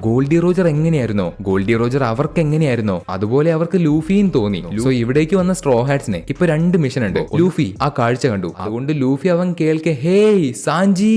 Goldy Roger എങ്ങനെയായിരുന്നോ Goldy Roger അവർക്ക് എങ്ങനെയായിരുന്നോ അതുപോലെ അവർക്ക് ലൂഫിയും തോന്നി. സോ ഇവിടേക്ക് വന്ന സ്ട്രോ ഹാറ്റ്സിന് ഇപ്പൊ 2 മിഷൻ ഉണ്ട്. ലൂഫി ആ കാഴ്ച കണ്ടു. അതുകൊണ്ട് ലൂഫി അവൻ കേൾക്കെ ഹേയ് സാഞ്ചി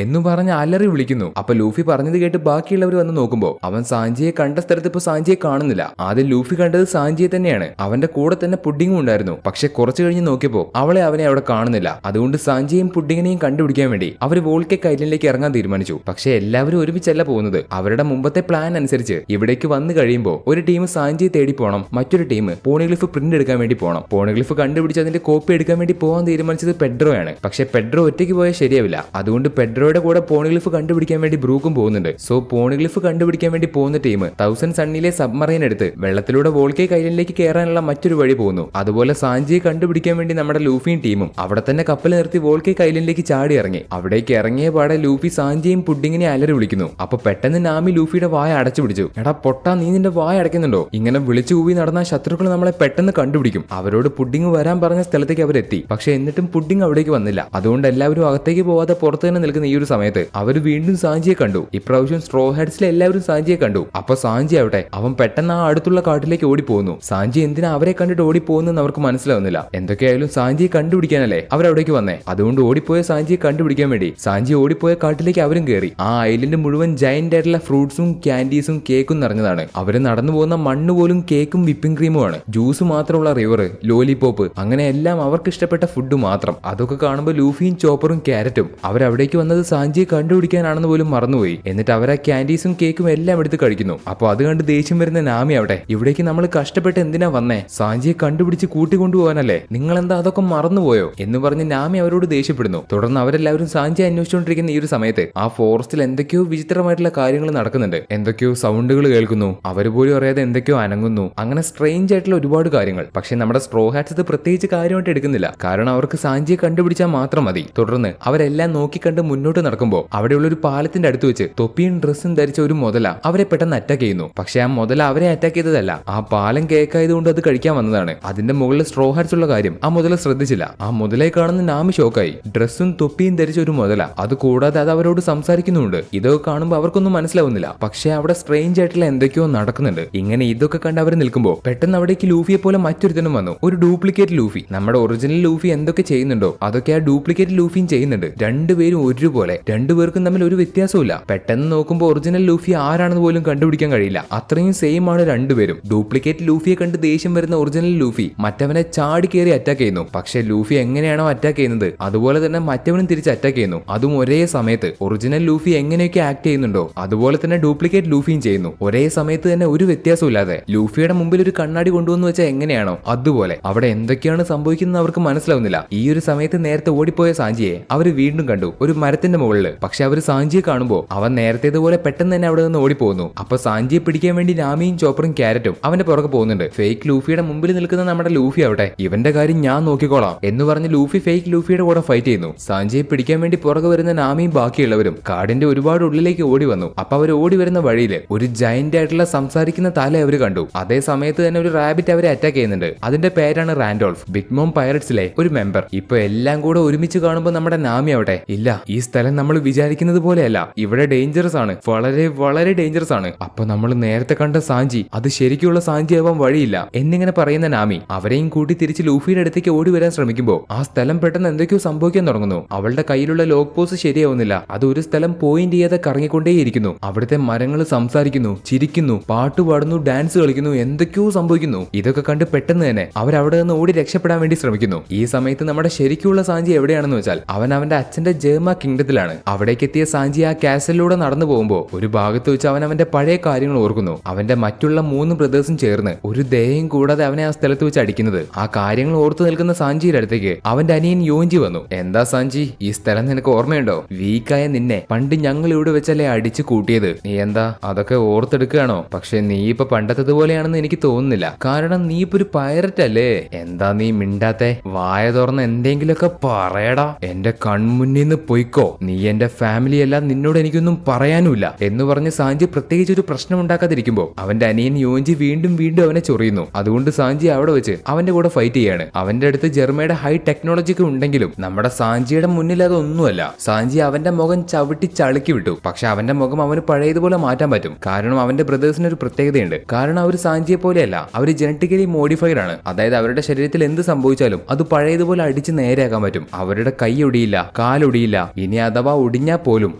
എന്ന് പറഞ്ഞ് അലറി വിളിക്കുന്നു. അപ്പൊ ലൂഫി പറഞ്ഞത് കേട്ട് ബാക്കിയുള്ളവർ വന്ന് നോക്കുമ്പോ അവൻ സാഞ്ചിയെ കണ്ട സ്ഥലത്ത് ഇപ്പൊ സാഞ്ചിയെ കാണുന്നില്ല. ആദ്യം ലൂഫി കണ്ടത് സാഞ്ചിയെ തന്നെയാണ്. അവന്റെ കൂടെ തന്നെ പുഡിങ്ങും ഉണ്ടായിരുന്നു. പക്ഷെ കുറച്ചു കഴിഞ്ഞ് നോക്കിയപ്പോ അവനെ അവിടെ കാണുന്നില്ല. അതുകൊണ്ട് സാഞ്ചിയെയും പുഡിങ്ങിനെയും കണ്ടുപിടിക്കാൻ വേണ്ടി അവർ വോൾക്കെക് ഐലൻഡിലേക്ക് ഇറങ്ങാൻ തീരുമാനിച്ചു. പക്ഷെ എല്ലാവരും ഒരുമിച്ചല്ല പോകുന്നത്. അവരുടെ മുമ്പത്തെ പ്ലാൻ അനുസരിച്ച് ഇവിടേക്ക് വന്നു കഴിയുമ്പോൾ ഒരു ടീം സാഞ്ചിയെ തേടി പോകണം, മറ്റൊരു ടീം പോണിഗ്ലിഫ് പ്രിന്റ് എടുക്കാൻ വേണ്ടി പോകണം. പോണിഗ്ലിഫ് കണ്ടുപിടിച്ച് അതിന്റെ കോപ്പി എടുക്കാൻ വേണ്ടി പോകാൻ തീരുമാനിച്ചത് പെഡ്രോയാണ്. പക്ഷെ പെഡ്രോ ഒറ്റയ്ക്ക് പോയാൽ ശരിയാവില്ല. അതുകൊണ്ട് പെഡ്രോയുടെ കൂടെ പോണിഗ്ലിഫ് കണ്ടുപിടിക്കാൻ വേണ്ടി ബ്രൂക്കും പോകുന്നുണ്ട്. സോ പോണിഗ്ലിഫ് കണ്ടുപിടിക്കാൻ വേണ്ടി പോകുന്ന ടീം 1000 സണ്ണിലെ സബ്മറൈൻ എടുത്ത് വെള്ളത്തിലൂടെ വോൾക്കെക് ഐലൻഡിലേക്ക് കയറാനുള്ള മറ്റൊരു വഴി പോകുന്നു. അതുപോലെ സാഞ്ചിയെ കണ്ടുപിടിക്കാൻ വേണ്ടി നമ്മുടെ ലൂഫിയും ടീമും അവിടെ തന്നെ കപ്പൽ നിർത്തി വോൾക്കെക് ഐലൻഡിലേക്ക് ചാടി ഇറങ്ങി. അവിടേക്ക് ഇറങ്ങിയ പാടെ ലൂഫി സാഞ്ചിയും പുഡിങ്ങിനെ അലറി വിളിക്കുന്നു. അപ്പൊ പെട്ടെന്ന് നാമി ലൂഫിയുടെ വായ അടച്ചു പിടിച്ചു. എടാ പൊട്ടാ, നീ നിന്റെ വായ അടയ്ക്കുന്നുണ്ടോ? ഇങ്ങനെ വിളിച്ചു കൂവി നടന്ന ശത്രുക്കൾ നമ്മളെ പെട്ടെന്ന് കണ്ടുപിടിക്കും. അവരോട് പുഡിങ് വരാൻ പറഞ്ഞ സ്ഥലത്തേക്ക് അവരെത്തി. പക്ഷെ എന്നിട്ടും പുഡിങ് അവിടേക്ക് വന്നില്ല. അതുകൊണ്ട് എല്ലാവരും അകത്തേക്ക് പോവാതെ പുറത്ത് തന്നെ നിൽക്കുന്ന ഈ ഒരു സമയത്ത് അവർ വീണ്ടും സാഞ്ചിയെ കണ്ടു. ഇപ്രാവശ്യം സ്ട്രോ ഹെഡ്സിലെ എല്ലാവരും സാഞ്ചിയെ കണ്ടു. അപ്പൊ സാഞ്ചി ആവട്ടെ അവൻ പെട്ടെന്ന് ആ അടുത്തുള്ള കാട്ടിലേക്ക് ഓടിപ്പോകുന്നു. സാഞ്ചി എന്തിനാ അവരെ കണ്ടിട്ട് ഓടിപ്പോകുന്നെന്ന് അവർക്ക് മനസ്സിലാവുന്നില്ല. എന്തൊക്കെയായാലും സാഞ്ചിയെ കണ്ടുപിടിക്കാനല്ലേ അവരവിടേക്ക് വന്നേ. അതുകൊണ്ട് ഓടിപ്പോയ സാഞ്ചിയെ കണ്ടുപിടിക്കാൻ വേണ്ടി സാഞ്ചി ഓടിപ്പോയ കാട്ടിലേക്ക് അവരും കയറി. ആ ഐലൻഡ് മുഴുവൻ ജയന്റ് ആയിട്ടുള്ള ഫ്രൂട്ട്സും ക്യാൻഡീസും കേക്കും നിറഞ്ഞതാണ്. അവര് നടന്നു പോകുന്ന മണ്ണ് പോലും കേക്കും വിപ്പിംഗ് ക്രീമുമാണ്. ജ്യൂസ് മാത്രമുള്ള റിവർ, ലോലിപോപ്പ്, അങ്ങനെ എല്ലാം അവർക്ക് ഇഷ്ടപ്പെട്ട ഫുഡ് മാത്രം. അതൊക്കെ കാണുമ്പോൾ ലൂഫിയും ചോപ്പറും ക്യാരറ്റും അവരവിടേക്ക് വന്നത് സാഞ്ചിയെ കണ്ടുപിടിക്കാനാണെന്ന് പോലും മറന്നുപോയി. എന്നിട്ട് അവരാ ക്യാൻഡീസും കേക്കും എല്ലാം എടുത്ത് കഴിക്കുന്നു. അപ്പൊ അത് കണ്ട് ദേഷ്യം വരുന്ന നാമി അവിടെ ഇവിടേക്ക് നമ്മൾ കഷ്ടപ്പെട്ട് എന്തിനാ വന്നേ? സാഞ്ചിയെ കണ്ടുപിടിച്ച് കൂട്ടിക്കൊണ്ടുപോകാനല്ലേ? നിങ്ങൾ എന്താ അതൊക്കെ മറന്നുപോയോ എന്ന് പറഞ്ഞ് നാമി അവരോട് ദേഷ്യപ്പെടുന്നു. തുടർന്ന് അവരെല്ലാവരും സാഞ്ചിയെ അന്വേഷിച്ചുകൊണ്ടിരിക്കുന്ന ഈ ഒരു സമയത്ത് ആ ഫോറസ്റ്റിൽ എന്തൊക്കെയോ വിചിത്രമായിട്ടുള്ള കാര്യങ്ങൾ നടക്കുന്നുണ്ട്. എന്തൊക്കെയോ സൗണ്ടുകൾ കേൾക്കുന്നു. അവർ പോലും അറിയാതെ എന്തൊക്കെയോ അനങ്ങുന്നു. അങ്ങനെ സ്ട്രേഞ്ച് ആയിട്ടുള്ള ഒരുപാട് കാര്യങ്ങൾ. പക്ഷെ നമ്മുടെ സ്ട്രോ ഹാറ്റ്സ് ഇത് പ്രത്യേകിച്ച് കാര്യമായിട്ട് എടുക്കുന്നില്ല. കാരണം അവർക്ക് സാഞ്ചിയെ കണ്ടുപിടിച്ചാൽ മാത്രം മതി. തുടർന്ന് അവരെല്ലാം നോക്കിക്കണ്ട് മുന്നോട്ട് നടക്കുമ്പോൾ അവിടെയുള്ള ഒരു പാലത്തിന്റെ അടുത്ത് വെച്ച് തൊപ്പിയും ഡ്രസ്സും ധരിച്ച ഒരു മുതല അവരെ പെട്ടെന്ന് അറ്റാക്ക് ചെയ്യുന്നു. പക്ഷെ ആ മുതല അവരെ അറ്റാക്ക് ചെയ്തതല്ല, ആ പാലം കേക്കായതുകൊണ്ട് അത് കഴിക്കാൻ വന്നതാണ്. അതിന്റെ മുകളിൽ സ്ട്രോ ഹാറ്റ്സ് ഉള്ള കാര്യം ആ മുതല ശ്രദ്ധിച്ചില്ല. ആ മുതലയെ കാണുന്ന നാമി ഷോക്കായി. ഡ്രസ്സും തൊപ്പിയും ധരിച്ച ഒരു മുതല, അത് കൂടാതെ അത് അവരോട് സംസാരിക്കുന്നുണ്ട്. ഇതൊക്കെ കാണുമ്പോൾ അവർക്കൊന്നും മനസ്സിലാവുന്നില്ല. പക്ഷെ അവിടെ സ്ട്രേഞ്ച് ആയിട്ടുള്ള എന്തൊക്കെയോ നടക്കുന്നുണ്ട്. ഇങ്ങനെ ഇതൊക്കെ കണ്ട് അവർ നിൽക്കുമ്പോൾ പെട്ടെന്ന് അവിടേക്ക് ലൂഫിയെ പോലെ മറ്റൊരുത്തനും വന്നു. ഒരു ഡ്യൂപ്ലിക്കേറ്റ് ലൂഫി. നമ്മുടെ ഒറിജിനൽ ലൂഫി എന്തൊക്കെ ചെയ്യുന്നുണ്ടോ അതൊക്കെ ആ ഡ്യൂപ്ലിക്കേറ്റ് ലൂഫിയും ചെയ്യുന്നുണ്ട്. രണ്ടുപേരും ഒരുപോലെ, രണ്ടുപേർക്കും തമ്മിൽ ഒരു വ്യത്യാസമില്ല. പെട്ടെന്ന് നോക്കുമ്പോൾ ഒറിജിനൽ ലൂഫി ആരാണെന്ന് പോലും കണ്ടുപിടിക്കാൻ കഴിയില്ല. അത്രയും സെയിം ആണ് രണ്ടുപേരും. ഡ്യൂപ്ലിക്കേറ്റ് ലൂഫിയെ കണ്ട് ദേഷ്യം വരുന്ന ഒറിജിനൽ ലൂഫി മറ്റവനെ ചാടി കയറി അറ്റാക്ക് ചെയ്യുന്നു. പക്ഷെ ലൂഫി എങ്ങനെയാണോ അറ്റാക്ക് ചെയ്യുന്നത് അതുപോലെ തന്നെ മറ്റവനും തിരിച്ച് അറ്റാക്ക് ചെയ്യുന്നു. അതും ഒരേ സമയത്ത്. ഒറിജിനൽ ലൂഫി എങ്ങനെയൊക്കെ ആക്ട് ചെയ്യുന്നുണ്ടോ അതുപോലെ തന്നെ ഡ്യൂപ്ലിക്കേറ്റ് ലൂഫിയും ചെയ്യുന്നു. ഒരേ സമയത്ത് തന്നെ ഒരു വ്യത്യാസമില്ലാതെ. ലൂഫിയുടെ മുമ്പിൽ ഒരു കണ്ണാടി കൊണ്ടുവന്ന് വെച്ചാൽ എങ്ങനെയാണോ അതുപോലെ. അവിടെ എന്തൊക്കെയാണ് സംഭവിക്കുന്നത് അവർക്ക് മനസ്സിലാവുന്നില്ല. ഈ ഒരു സമയത്ത് നേരത്തെ ഓടിപ്പോയ സാഞ്ചിയെ അവർ വീണ്ടും കണ്ടു ഒരു മരത്തിന്റെ മുകളിൽ. പക്ഷെ അവർ സാഞ്ചിയെ കാണുമ്പോൾ അവൻ നേരത്തേതുപോലെ പെട്ടെന്ന് തന്നെ അവിടെ നിന്ന് ഓടിപ്പോകുന്നു. അപ്പൊ സാഞ്ചിയെ പിടിക്കാൻ വേണ്ടി നാമിയും ചോപ്പറും ക്യാരറ്റും അവന്റെ പുറകെ പോകുന്നുണ്ട്. ഫേക്ക് ലൂഫിയുടെ മുമ്പിൽ നിൽക്കുന്ന നമ്മുടെ ലൂഫി ആവട്ടെ ഇവന്റെ കാര്യം ഞാൻ നോക്കിക്കോളാം എന്ന് പറഞ്ഞ് ലൂഫി ഫേക്ക് ലൂഫിയുടെ കൂടെ ഫൈറ്റ് ചെയ്യുന്നു. സാഞ്ചിയെ പിടിക്കാൻ വേണ്ടി പുറകെ വരുന്ന നാമിയും ബാക്കിയുള്ളവരും കാടിന്റെ ഒരുപാട് ഉള്ളിലേക്ക് ഓടി വന്നു. അപ്പൊ അവർ ഓടി വരുന്ന വഴിയിൽ ഒരു ജയന്റ് ആയിട്ടുള്ള സംസാരിക്കുന്ന തല അവർ കണ്ടു. അതേ സമയത്ത് തന്നെ ഒരു റാബിറ്റ് അവരെ അറ്റാക്ക് ചെയ്യുന്നുണ്ട്. അതിന്റെ പേരാണ് റാൻഡോൾഫ്, ബിഗ് മോം പൈററ്റ്സിലെ ഒരു മെമ്പർ. ഇപ്പൊ എല്ലാം കൂടെ ഒരുമിച്ച് കാണുമ്പോൾ നമ്മുടെ നാമി ആവട്ടെ ഇല്ല, ഈ സ്ഥലം നമ്മൾ വിചാരിക്കുന്നത് പോലെയല്ല, ഇവിടെ ഡേഞ്ചറസ് ആണ്, വളരെ വളരെ ഡേഞ്ചറസ് ആണ്. അപ്പൊ നമ്മൾ നേരത്തെ കണ്ട സാഞ്ചി അത് ശരിക്കുള്ള സാഞ്ചി ആവാൻ വഴിയില്ല എന്നിങ്ങനെ പറയുന്ന നാമി അവരെയും കൂട്ടി തിരിച്ച് ലൂഫിയുടെ അടുത്തേക്ക് ഓടി വരാൻ ശ്രമിക്കുമ്പോൾ ആ സ്ഥലം പെട്ടെന്ന് എന്തൊക്കെയോ സംഭവിക്കാൻ തുടങ്ങുന്നു. അവളുടെ കയ്യിലുള്ള ലോക്ക് പോസ് ശരിയാവുന്നില്ല. അത് ഒരു സ്ഥലം പോയിന്റ് ചെയ്യാതെ കറങ്ങിക്കൊണ്ടേയിരിക്കുന്നു. അവിടുത്തെ മരങ്ങൾ സംസാരിക്കുന്നു, ചിരിക്കുന്നു, പാട്ട് പാടുന്നു, ഡാൻസ് കളിക്കുന്നു, എന്തൊക്കെയോ സംഭവിക്കുന്നു. ഇതൊക്കെ കണ്ട് പെട്ടെന്ന് തന്നെ അവരവിടെ നിന്ന് ഓടി രക്ഷപ്പെടാൻ വേണ്ടി ശ്രമിക്കുന്നു. ഈ സമയത്ത് നമ്മുടെ ശരിക്കുള്ള സാഞ്ചി എവിടെയാണെന്ന് വെച്ചാൽ അവൻ അവന്റെ അച്ഛന്റെ ജേമ കിങ്ഡത്തിലാണ്. അവിടേക്ക് എത്തിയ സാഞ്ചി ആ കാസലിലൂടെ നടന്നു പോകുമ്പോൾ ഒരു ഭാഗത്ത് വെച്ച് അവൻ അവന്റെ പഴയ കാര്യങ്ങൾ ഓർക്കുന്നു. അവന്റെ മറ്റുള്ള 3 ബ്രദേഴ്സും ചേർന്ന് ഒരു ദയയും കൂടാതെ അവനെ ആ സ്ഥലത്ത് വെച്ച് അടിക്കുന്നത്. ആ കാര്യങ്ങൾ ഓർത്തു നിൽക്കുന്ന സാഞ്ചിയുടെ അടുത്തേക്ക് അവന്റെ അനിയൻ യോഞ്ചി വന്നു. എന്താ സാഞ്ചി, ഈ സ്ഥലം നിനക്ക് ഓർമ്മയുണ്ടോ? വീക്കായ നിന്നെ പണ്ട് ഞങ്ങൾ ഇവിടെ വെച്ചല്ലേ അടിച്ചു കൂട്ടിയത്. നീ എന്താ അതൊക്കെ ഓർത്തെടുക്കുകയാണോ? പക്ഷെ നീ ഇപ്പൊ പണ്ടത്തതുപോലെയാണെന്ന് എനിക്ക് തോന്നുന്നില്ല. കാരണം നീ ഇപ്പൊ ഒരു പൈററ്റ് അല്ലേ. എന്താ നീ മിണ്ടാത്തെ? വായ തുറന്ന് എന്തെങ്കിലുമൊക്കെ പറയടാ. എന്റെ കൺമുന്നിൽ നിന്ന് പൊയ്ക്കോ. നീ എന്റെ ഫാമിലി അല്ല, നിന്നോട് എനിക്കൊന്നും പറയാനുമില്ല എന്ന് പറഞ്ഞ് സാഞ്ചി പ്രത്യേകിച്ച് ഒരു പ്രശ്നം ഉണ്ടാക്കാതിരിക്കുമ്പോ അവന്റെ അനിയൻ യോഞ്ചി വീണ്ടും വീണ്ടും അവനെ ചൊറിയുന്നു. അതുകൊണ്ട് സാഞ്ചി അവിടെ വെച്ച് അവന്റെ കൂടെ ഫൈറ്റ് ചെയ്യാണ്. അവന്റെ അടുത്ത് ജെർമയുടെ ഹൈ ടെക്നോളജിക്ക് ഉണ്ടെങ്കിലും നമ്മുടെ സാഞ്ചിയുടെ മുന്നിൽ അതൊന്നുമല്ല. സാഞ്ചി അവന്റെ മുഖം ചവിട്ടി ചളുക്കി വിട്ടു. പക്ഷെ അവന്റെ മുഖം അവന് പഴയതുപോലെ പോലെ മാറ്റാൻ പറ്റും. കാരണം അവന്റെ ബ്രദേഴ്സിന് ഒരു പ്രത്യേകതയുണ്ട്. കാരണം അവർ സാഞ്ചിയെ പോലെയല്ല, അവർ ജനറ്റിക്കലി മോഡിഫൈഡ് ആണ്. അതായത് അവരുടെ ശരീരത്തിൽ എന്ത് സംഭവിച്ചാലും അത് പഴയതുപോലെ അടിച്ച് നേരെയാക്കാൻ പറ്റും. അവരുടെ കൈ ഒടിയില്ല, കാലൊടിയില്ല, ഇനി അഥവാ ഒടിഞ്ഞാൽ പോലും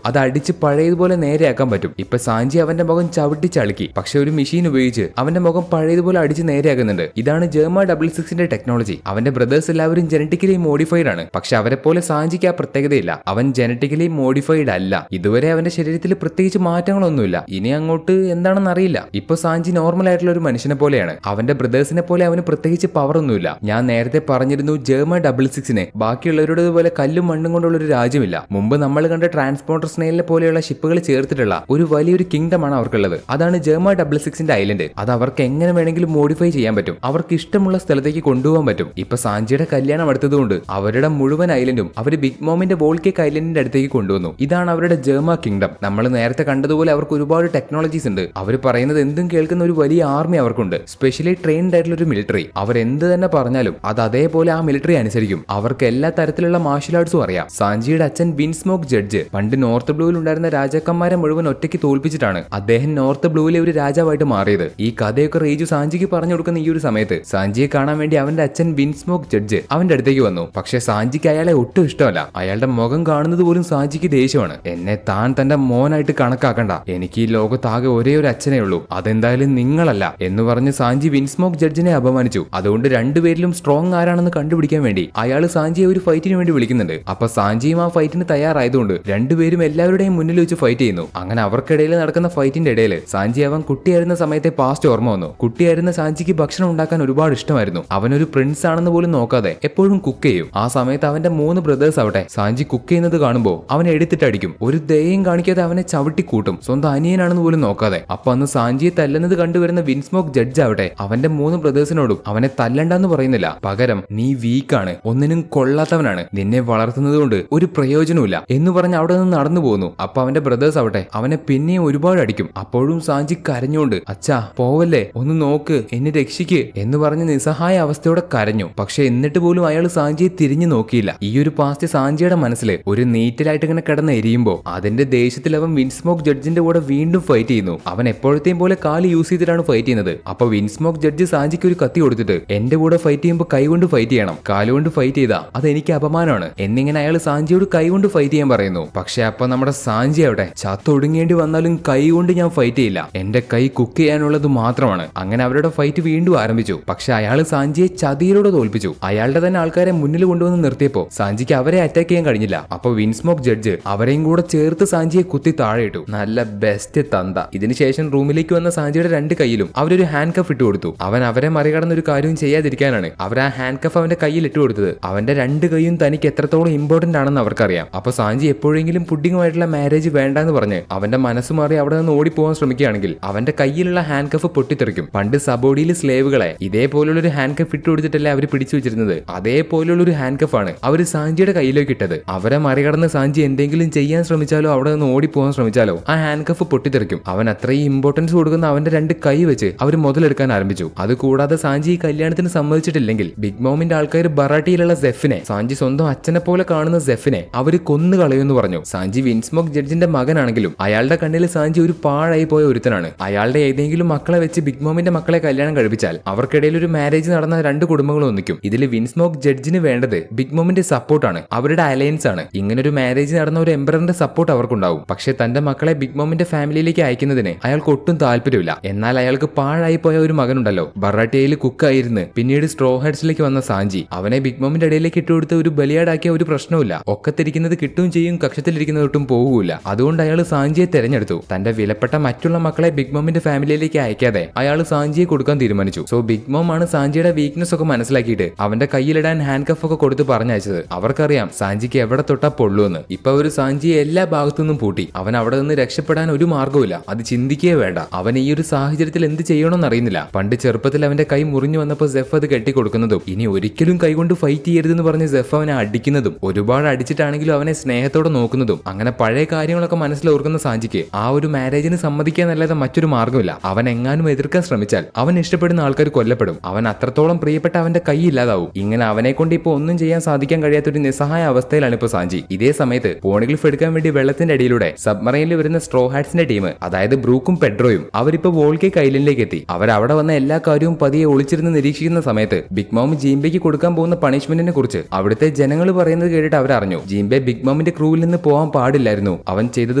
അത് അടിച്ച് പഴയതുപോലെ നേരെയാക്കാൻ പറ്റും. ഇപ്പൊ സാഞ്ചി അവന്റെ മുഖം ചവിട്ടി ചളുക്കി, പക്ഷെ ഒരു മെഷീൻ ഉപയോഗിച്ച് അവന്റെ മുഖം പഴയതുപോലെ അടിച്ച് നേരെയാക്കുന്നുണ്ട്. ഇതാണ് ജെർമ 66ന്റെ ടെക്നോളജി. അവന്റെ ബ്രദേഴ്സ് എല്ലാവരും ജനറ്റിക്കലി മോഡിഫൈഡ് ആണ്. പക്ഷെ അവരെ പോലെ സാഞ്ചിക്ക് ആ പ്രത്യേകതയില്ല. അവൻ ജനറ്റിക്കലി മോഡിഫൈഡ് അല്ല. ഇതുവരെ അവന്റെ ശരീരത്തിൽ പ്രത്യേകിച്ച് മാറ്റങ്ങളൊന്നുമില്ല. ഇനി അങ്ങോട്ട് എന്താണെന്ന് അറിയില്ല. ഇപ്പൊ സാഞ്ചി നോർമൽ ആയിട്ടുള്ള ഒരു മനുഷ്യനെ പോലെയാണ്. അവന്റെ ബ്രദേഴ്സിനെ പോലെ അവന് പ്രത്യേകിച്ച് പവർ ഒന്നുമില്ല. ഞാൻ നേരത്തെ പറഞ്ഞിരുന്നു ജെർമ 66ന് ബാക്കിയുള്ളവരുടേതുപോലെ കല്ലും മണ്ണും കൊണ്ടുള്ള ഒരു രാജ്യമില്ല. മുമ്പ് നമ്മൾ കണ്ട ട്രാൻസ്പോർട്ടർ സ്നെയിലിനെ പോലെയുള്ള ഷിപ്പുകൾ ചേർത്തിട്ടുള്ള ഒരു വലിയൊരു കിങ്ഡം ആണ് അവർക്കുള്ളത്. അതാണ് ജെർമ 66ന്റെ ഐലൻഡ്. അത് അവർക്ക് എങ്ങനെ വേണമെങ്കിലും മോഡിഫൈ ചെയ്യാൻ പറ്റും. അവർക്ക് ഇഷ്ടമുള്ള സ്ഥലത്തേക്ക് കൊണ്ടുപോകാൻ പറ്റും. ഇപ്പൊ സാഞ്ചിയുടെ കല്യാണം അടുത്തതുകൊണ്ട് അവരുടെ മുഴുവൻ ഐലൻഡും അവര് ബിഗ് മോമിന്റെ വോൾക്കേക്ക് ഐലൻഡിന്റെ അടുത്തേക്ക് കൊണ്ടുവന്നു. ഇതാണ് അവരുടെ ജെർമ കിങ്ഡം. നമ്മൾ നേരത്തെ കണ്ടതുപോലെ അവർക്ക് ഒരുപാട് ടെക്നോളജീസ് ഉണ്ട്. അവർ പറയുന്നത് എന്തും കേൾക്കുന്ന ഒരു വലിയ ആർമി അവർക്കുണ്ട്. സ്പെഷ്യലി ട്രെയിൻഡ് ആയിട്ടുള്ള ഒരു മിലിറ്ററി. അവർ എന്ത് തന്നെ പറഞ്ഞാലും അത് അതേപോലെ ആ മിലിറ്ററി അനുസരിക്കും. അവർക്ക് എല്ലാ തരത്തിലുള്ള മാർഷൽ ആർട്സും അറിയാം. സാഞ്ചിയുടെ അച്ഛൻ വിൻസ്മോക്ക് ജഡ്ജ് പണ്ട് നോർത്ത് ബ്ലൂവിൽ ഉണ്ടായിരുന്ന രാജാക്കന്മാരെ മുഴുവൻ ഒറ്റയ്ക്ക് തോൽപ്പിച്ചിട്ടാണ് അദ്ദേഹം നോർത്ത് ബ്ലൂവിലെ ഒരു രാജാവായിട്ട് മാറിയത്. ഈ കഥയൊക്കെ റേജു സാഞ്ചിക്ക് പറഞ്ഞു കൊടുക്കുന്ന ഈ ഒരു സമയത്ത് സാഞ്ചിയെ കാണാൻ വേണ്ടി അവന്റെ അച്ഛൻ വിൻസ്മോക്ക് ജഡ്ജ് അവന്റെ അടുത്തേക്ക് വന്നു. പക്ഷെ സാഞ്ചിക്ക് അയാളെ ഒട്ടും ഇഷ്ടമല്ല. അയാളുടെ മുഖം കാണുന്നത് പോലും സാഞ്ചിക്ക് ദേഷ്യമാണ്. എന്നെ താൻ തന്റെ മോനായിട്ട് കണക്കാക്കണ്ട. എനിക്ക് ഈ ലോകത്താകെ ഒരേ ഒരു അച്ഛനേ ഉള്ളൂ, അതെന്തായാലും നിങ്ങളല്ല എന്ന് പറഞ്ഞ് സാഞ്ചി വിൻസ്മോക്ക് ജഡ്ജിനെ അപമാനിച്ചു. അതുകൊണ്ട് രണ്ടുപേരിലും സ്ട്രോങ് ആരാണെന്ന് കണ്ടുപിടിക്കാൻ വേണ്ടി അയാൾ സാഞ്ചിയെ ഒരു ഫൈറ്റിന് വേണ്ടി വിളിക്കുന്നുണ്ട്. അപ്പൊ സാഞ്ചിയും ആ ഫൈറ്റിന് തയ്യാറായതുകൊണ്ട് രണ്ടുപേരും എല്ലാവരുടെയും മുന്നിൽ വെച്ച് ഫൈറ്റ് ചെയ്യുന്നു. അങ്ങനെ അവർക്കിടയിൽ നടക്കുന്ന ഫൈറ്റിന്റെ ഇടയിൽ സാഞ്ചി അവൻ കുട്ടിയായിരുന്ന സമയത്തെ പാസ്റ്റ് ഓർമ്മ വന്നു. കുട്ടിയായിരുന്ന സാഞ്ചിക്ക് ഭക്ഷണം ഉണ്ടാക്കാൻ ഒരുപാട് ഇഷ്ടമായിരുന്നു. അവനൊരു പ്രിൻസ് ആണെന്ന് പോലും നോക്കാതെ എപ്പോഴും കുക്ക് ചെയ്യും. ആ സമയത്ത് അവന്റെ 3 ബ്രദേഴ്സ് ആവട്ടെ സാഞ്ചി കുക്ക് ചെയ്യുന്നത് കാണുമ്പോൾ അവനെ എടുത്തിട്ടടിക്കും. ഒരു ദയയും കാണിക്കാതെ അവനെ ചവിട്ടി കൂട്ടും, സ്വന്തം അനിയനാണെന്ന് പോലും നോക്കാതെ. അപ്പൊ അന്ന് സാഞ്ചിയെ തല്ലുന്നത് കണ്ടുവരുന്ന വിൻസ്മോക്ക് ജഡ്ജ് ആവട്ടെ അവന്റെ 3 ബ്രദേഴ്സിനോടും അവനെ തല്ലണ്ടെന്ന് പറയുന്നില്ല. പകരം നീ വീക്കാണ്, ഒന്നിനും കൊള്ളാത്തവനാണ്, നിന്നെ വളർത്തുന്നത് കൊണ്ട് ഒരു പ്രയോജനമില്ല എന്ന് പറഞ്ഞ് അവിടെ നിന്ന് നടന്നു പോകുന്നു. അപ്പൊ അവന്റെ ബ്രദേഴ്സ് ആവട്ടെ അവനെ പിന്നെയും ഒരുപാട് അടിക്കും. അപ്പോഴും സാഞ്ചി കരഞ്ഞുകൊണ്ട് അച്ഛാ പോവല്ലേ, ഒന്ന് നോക്ക്, എന്നെ രക്ഷിക്ക് എന്ന് പറഞ്ഞ് നിസ്സഹായ അവസ്ഥയോടെ കരഞ്ഞു. പക്ഷെ എന്നിട്ട് പോലും അയാൾ സാഞ്ചിയെ തിരിഞ്ഞു നോക്കിയില്ല. ഈ ഒരു പാസ്റ്റ് സാഞ്ചിയുടെ മനസ്സിൽ ഒരു നീറ്റലായിട്ട് ഇങ്ങനെ കിടന്ന് എരിയുമ്പോൾ അതിന്റെ ദേഷ്യത്തിൽ അവൻ വിൻസ്മോക്ക് ജഡ്ജിന്റെ കൂടെ വീണ്ടും ഫൈറ്റ് ചെയ്യുന്നു. അവൻ എപ്പോഴത്തെയും പോലെ കാല് യൂസ് ചെയ്തിട്ടാണ് ഫൈറ്റ് ചെയ്യുന്നത്. അപ്പൊ വിൻസ്മോക്ക് ജഡ്ജ് സാഞ്ചിക്ക് ഒരു കത്തി കൊടുത്തിട്ട് എന്റെ കൂടെ ഫൈറ്റ് ചെയ്യുമ്പോൾ കൈകൊണ്ട് ഫൈറ്റ് ചെയ്യണം, കാലുകൊണ്ട് ഫൈറ്റ് ചെയ്താ അത് എനിക്ക് അപമാനമാണ് എന്നിങ്ങനെ അയാൾ സാഞ്ചിയോട് കൈകൊണ്ട് ഫൈറ്റ് ചെയ്യാൻ പറയുന്നു. പക്ഷെ അപ്പൊ നമ്മുടെ സാഞ്ചി അവിടെ ചത്തൊടുങ്ങേണ്ടി വന്നാലും കൈ കൊണ്ട് ഞാൻ ഫൈറ്റ് ചെയ്യില്ല, എന്റെ കൈ കുക്ക് ചെയ്യാനുള്ളത് മാത്രമാണ്. അങ്ങനെ അവരുടെ ഫൈറ്റ് വീണ്ടും ആരംഭിച്ചു. പക്ഷെ അയാൾ സാഞ്ചിയെ ചതിയിലൂടെ തോൽപ്പിച്ചു. അയാളുടെ തന്നെ ആൾക്കാരെ മുന്നിൽ കൊണ്ടുവന്ന് നിർത്തിയപ്പോ സാഞ്ചിക്ക് അവരെ അറ്റാക്ക് ചെയ്യാൻ കഴിഞ്ഞില്ല. അപ്പൊ വിൻസ്മോക്ക് ജഡ്ജ് അവരെയും കൂടെ ചേർത്ത് സാഞ്ചിയെ കുത്തി താഴെ ഇട്ടു. നല്ല ബെസ്റ്റ് തന്ത. ഇതിനുശേഷം റൂമിലേക്ക് വന്ന സാഞ്ചിയുടെ 2 കൈയിലും അവരൊരു ഹാൻഡ് കഫ് ഇട്ട് കൊടുത്തു. അവൻ അവരെ മറികടന്ന ഒരു കാര്യവും ചെയ്യാതിരിക്കാനാണ് അവർ ആ ഹാൻഡ് കഫ് അവന്റെ കയ്യിൽ ഇട്ട് കൊടുത്തത്. അവന്റെ 2 കൈയും തനിക്ക് എത്രത്തോളം ഇമ്പോർട്ടന്റ് ആണെന്ന് അവർക്കറിയാം. അപ്പൊ സാഞ്ചി എപ്പോഴെങ്കിലും പുഡിങ്ങുമായിട്ടുള്ള മാരേജ് വേണ്ടെന്ന് പറഞ്ഞ് അവന്റെ മനസ്സ് മാറി അവിടെ നിന്ന് ഓടിപ്പോകാൻ ശ്രമിക്കുകയാണെങ്കിൽ അവന്റെ കയ്യിലുള്ള ഹാൻഡ് കഫ് പൊട്ടിത്തെറിക്കും. പണ്ട് സബോഡിയിൽ സ്ലേവുകളെ ഇതേപോലുള്ള ഒരു ഹാൻഡ് കഫ് ഇട്ട് കൊടുത്തിട്ടല്ലേ അവർ പിടിച്ചു വെച്ചിരുന്നത്. അതേപോലുള്ള ഒരു ഹാൻഡ് കഫ് ആണ് അവർ സാഞ്ചിയുടെ കയ്യിലേക്ക് ഇട്ടത്. അവരെ മറികടന്ന് സാഞ്ചി എന്തെങ്കിലും ചെയ്യാൻ ശ്രമിച്ചാലോ അവിടെ നിന്ന് ഓടിപ്പോകാൻ ശ്രമിച്ചാലോ ആ ഹാൻഡ് കഫ് പൊട്ടിത്തെറിക്കും. അവൻ അത്രയും ഇമ്പോർട്ടൻസ് കൊടുക്കുന്ന അവന്റെ 2 കൈ വെച്ച് അവർ മുതലെടുക്കാൻ ആരംഭിച്ചു. അതുകൂടാതെ സാഞ്ചി ഈ കല്യാണത്തിന് സമ്മതിച്ചിട്ടില്ലെങ്കിൽ ബിഗ് മോമിന്റെ ആൾക്കാർ ബറാട്ടിയിലുള്ള സെഫിനെ, സാഞ്ചി സ്വന്തം അച്ഛനെ പോലെ കാണുന്ന സെഫിനെ അവര് കൊന്നു കളയുമെന്ന് പറഞ്ഞു. സാഞ്ചി വിൻസ്മോക്ക് ജഡ്ജിന്റെ മകനാണെങ്കിലും അയാളുടെ കണ്ണിൽ സാഞ്ചി ഒരു പാഴായി പോയ ഒരുത്തനാണ്. അയാളുടെ ഏതെങ്കിലും മക്കളെ വെച്ച് ബിഗ് മോമിന്റെ മക്കളെ കല്യാണം കഴിപ്പിച്ചാൽ അവർക്കിടയിൽ ഒരു മാരേജ് നടന്ന 2 കുടുംബങ്ങളും ഒന്നിക്കും. ഇതിൽ വിൻസ്മോക്ക് ജഡ്ജിന് വേണ്ടത് ബിഗ് മോമിന്റെ സപ്പോർട്ടാണ്, അവരുടെ അലയൻസ് ആണ്. ഇങ്ങനൊരു മാരേജ് നടന്ന ഒരു എംപററിന്റെ സപ്പോർട്ട് അവർക്കുണ്ടാവും. പക്ഷെ തന്റെ മക്കളെ ബിഗ് മോമിന്റെ ഫാമിലിയിലേക്ക് അയക്കുന്നതിന് അയാൾക്ക് ഒട്ടും താല്പര്യമില്ല. എന്നാൽ അയാൾക്ക് പാഴായി പോയ ഒരു മകനുണ്ടല്ലോ, ബറാട്ടിയയിൽ കുക്കായിരുന്നു പിന്നീട് സ്ട്രോ ഹെഡ്സിലേക്ക് വന്ന സാഞ്ചി, അവനെ ബിഗ് മോമിന്റെ ഇടയിലേക്ക് ഇട്ടുകൊടുത്ത് ഒരു ബലിയാടാക്കിയ ഒരു പ്രശ്നമില്ല. ഒക്കത്തിരിക്കുന്നത് കിട്ടുകയും ചെയ്യും, കക്ഷത്തിലിരിക്കുന്നത് ഒട്ടും പോകൂല. അതുകൊണ്ട് അയാൾ സാഞ്ചിയെ തെരഞ്ഞെടുത്തു. തന്റെ വിലപ്പെട്ട മറ്റുള്ള മക്കളെ ബിഗ് മോമിന്റെ ഫാമിലിയിലേക്ക് അയക്കാതെ അയാൾ സാഞ്ചിയെ കൊടുക്കാൻ തീരുമാനിച്ചു. സോ ബിഗ് മോം ആണ് സാഞ്ചിയുടെ വീക്ക്നെസ് ഒക്കെ മനസ്സിലാക്കിയിട്ട് അവന്റെ കയ്യിലിടാൻ ഹാൻഡ് കഫ് ഒക്കെ കൊടുത്ത് പറഞ്ഞയച്ചത്. അവർക്കറിയാം സാഞ്ചിക്ക് എവിടെ തൊട്ടാ പൊള്ളുവെന്ന്. ഇപ്പൊ ഒരു സാഞ്ചിയെ എല്ലാ ഭാഗത്തുനിന്നും പൂട്ടി. അവൻ അവിടെ നിന്ന് രക്ഷപ്പെടാൻ ഒരു മാർഗവുമില്ല, അത് ചിന്തിക്കേ വേണ്ട. അവൻ ഈ ഒരു സാഹചര്യത്തിൽ എന്ത് ചെയ്യണമെന്ന് അറിയുന്നില്ല. പണ്ട് ചെറുപ്പത്തിൽ അവന്റെ കൈ മുറിഞ്ഞു വന്നപ്പോൾ സെഫ് അത് കെട്ടിക്കൊടുക്കുന്നതും ഇനി ഒരിക്കലും കൈകൊണ്ട് ഫൈറ്റ് ചെയ്യരുതെന്ന് പറഞ്ഞ് സെഫ് അവനെ അടിക്കുന്നതും ഒരുപാട് അടിച്ചിട്ടാണെങ്കിലും അവനെ സ്നേഹത്തോടെ നോക്കുന്നതും അങ്ങനെ പഴയ കാര്യങ്ങളൊക്കെ മനസ്സിലോർക്കുന്ന സാഞ്ചിക്ക് ആ ഒരു മാരേജിന് സമ്മതിക്കാനല്ലാതെ മറ്റൊരു മാർഗമില്ല. അവൻ എങ്ങാനും എതിർക്കാൻ ശ്രമിച്ചാൽ അവൻ ഇഷ്ടപ്പെടുന്ന ആൾക്കാർ കൊല്ലപ്പെടും. അവൻ അത്രത്തോളം പ്രിയപ്പെട്ട അവന്റെ കൈ ഇല്ലാതാവും. ഇങ്ങനെ അവനെ കൊണ്ട് ഇപ്പൊ ഒന്നും ചെയ്യാൻ സാധിക്കാൻ കഴിയാത്ത ഒരു നിസ്സഹായ അവസ്ഥയിലാണ് ഇപ്പൊ സാഞ്ചി. ഇതേ സമയത്ത് പോണിഗ്ലിഫ് എടുക്കാൻ വേണ്ടി വെള്ളത്തിന്റെ അടിയിലൂടെ സബ്മറൈനിൽ വരുന്ന സ്ട്രോ ഹാറ്റ്സിന്റെ ടീം, അതായത് ബ്രൂക്കും പെഡ്രോയും, അവരിപ്പോ വോൾക്കേക്ക് ഐലൻഡിലേക്ക് എത്തി. അവരവിടെ വന്ന എല്ലാ കാര്യവും പതിയെ ഒളിച്ചിരുന്ന് നിരീക്ഷിക്കുന്ന സമയത്ത് ബിഗ് മോം ജീംബയ്ക്ക് കൊടുക്കാൻ പോകുന്ന പണിഷ്മെന്റിനെ കുറിച്ച് അവിടുത്തെ ജനങ്ങൾ പറയുന്നത് കേട്ടിട്ട് അവരറിഞ്ഞു. ജീംബെ ബിഗ് മോമിന്റെ ക്രൂവിൽ നിന്ന് പോകാൻ പാടില്ലായിരുന്നു. അവൻ ചെയ്തത്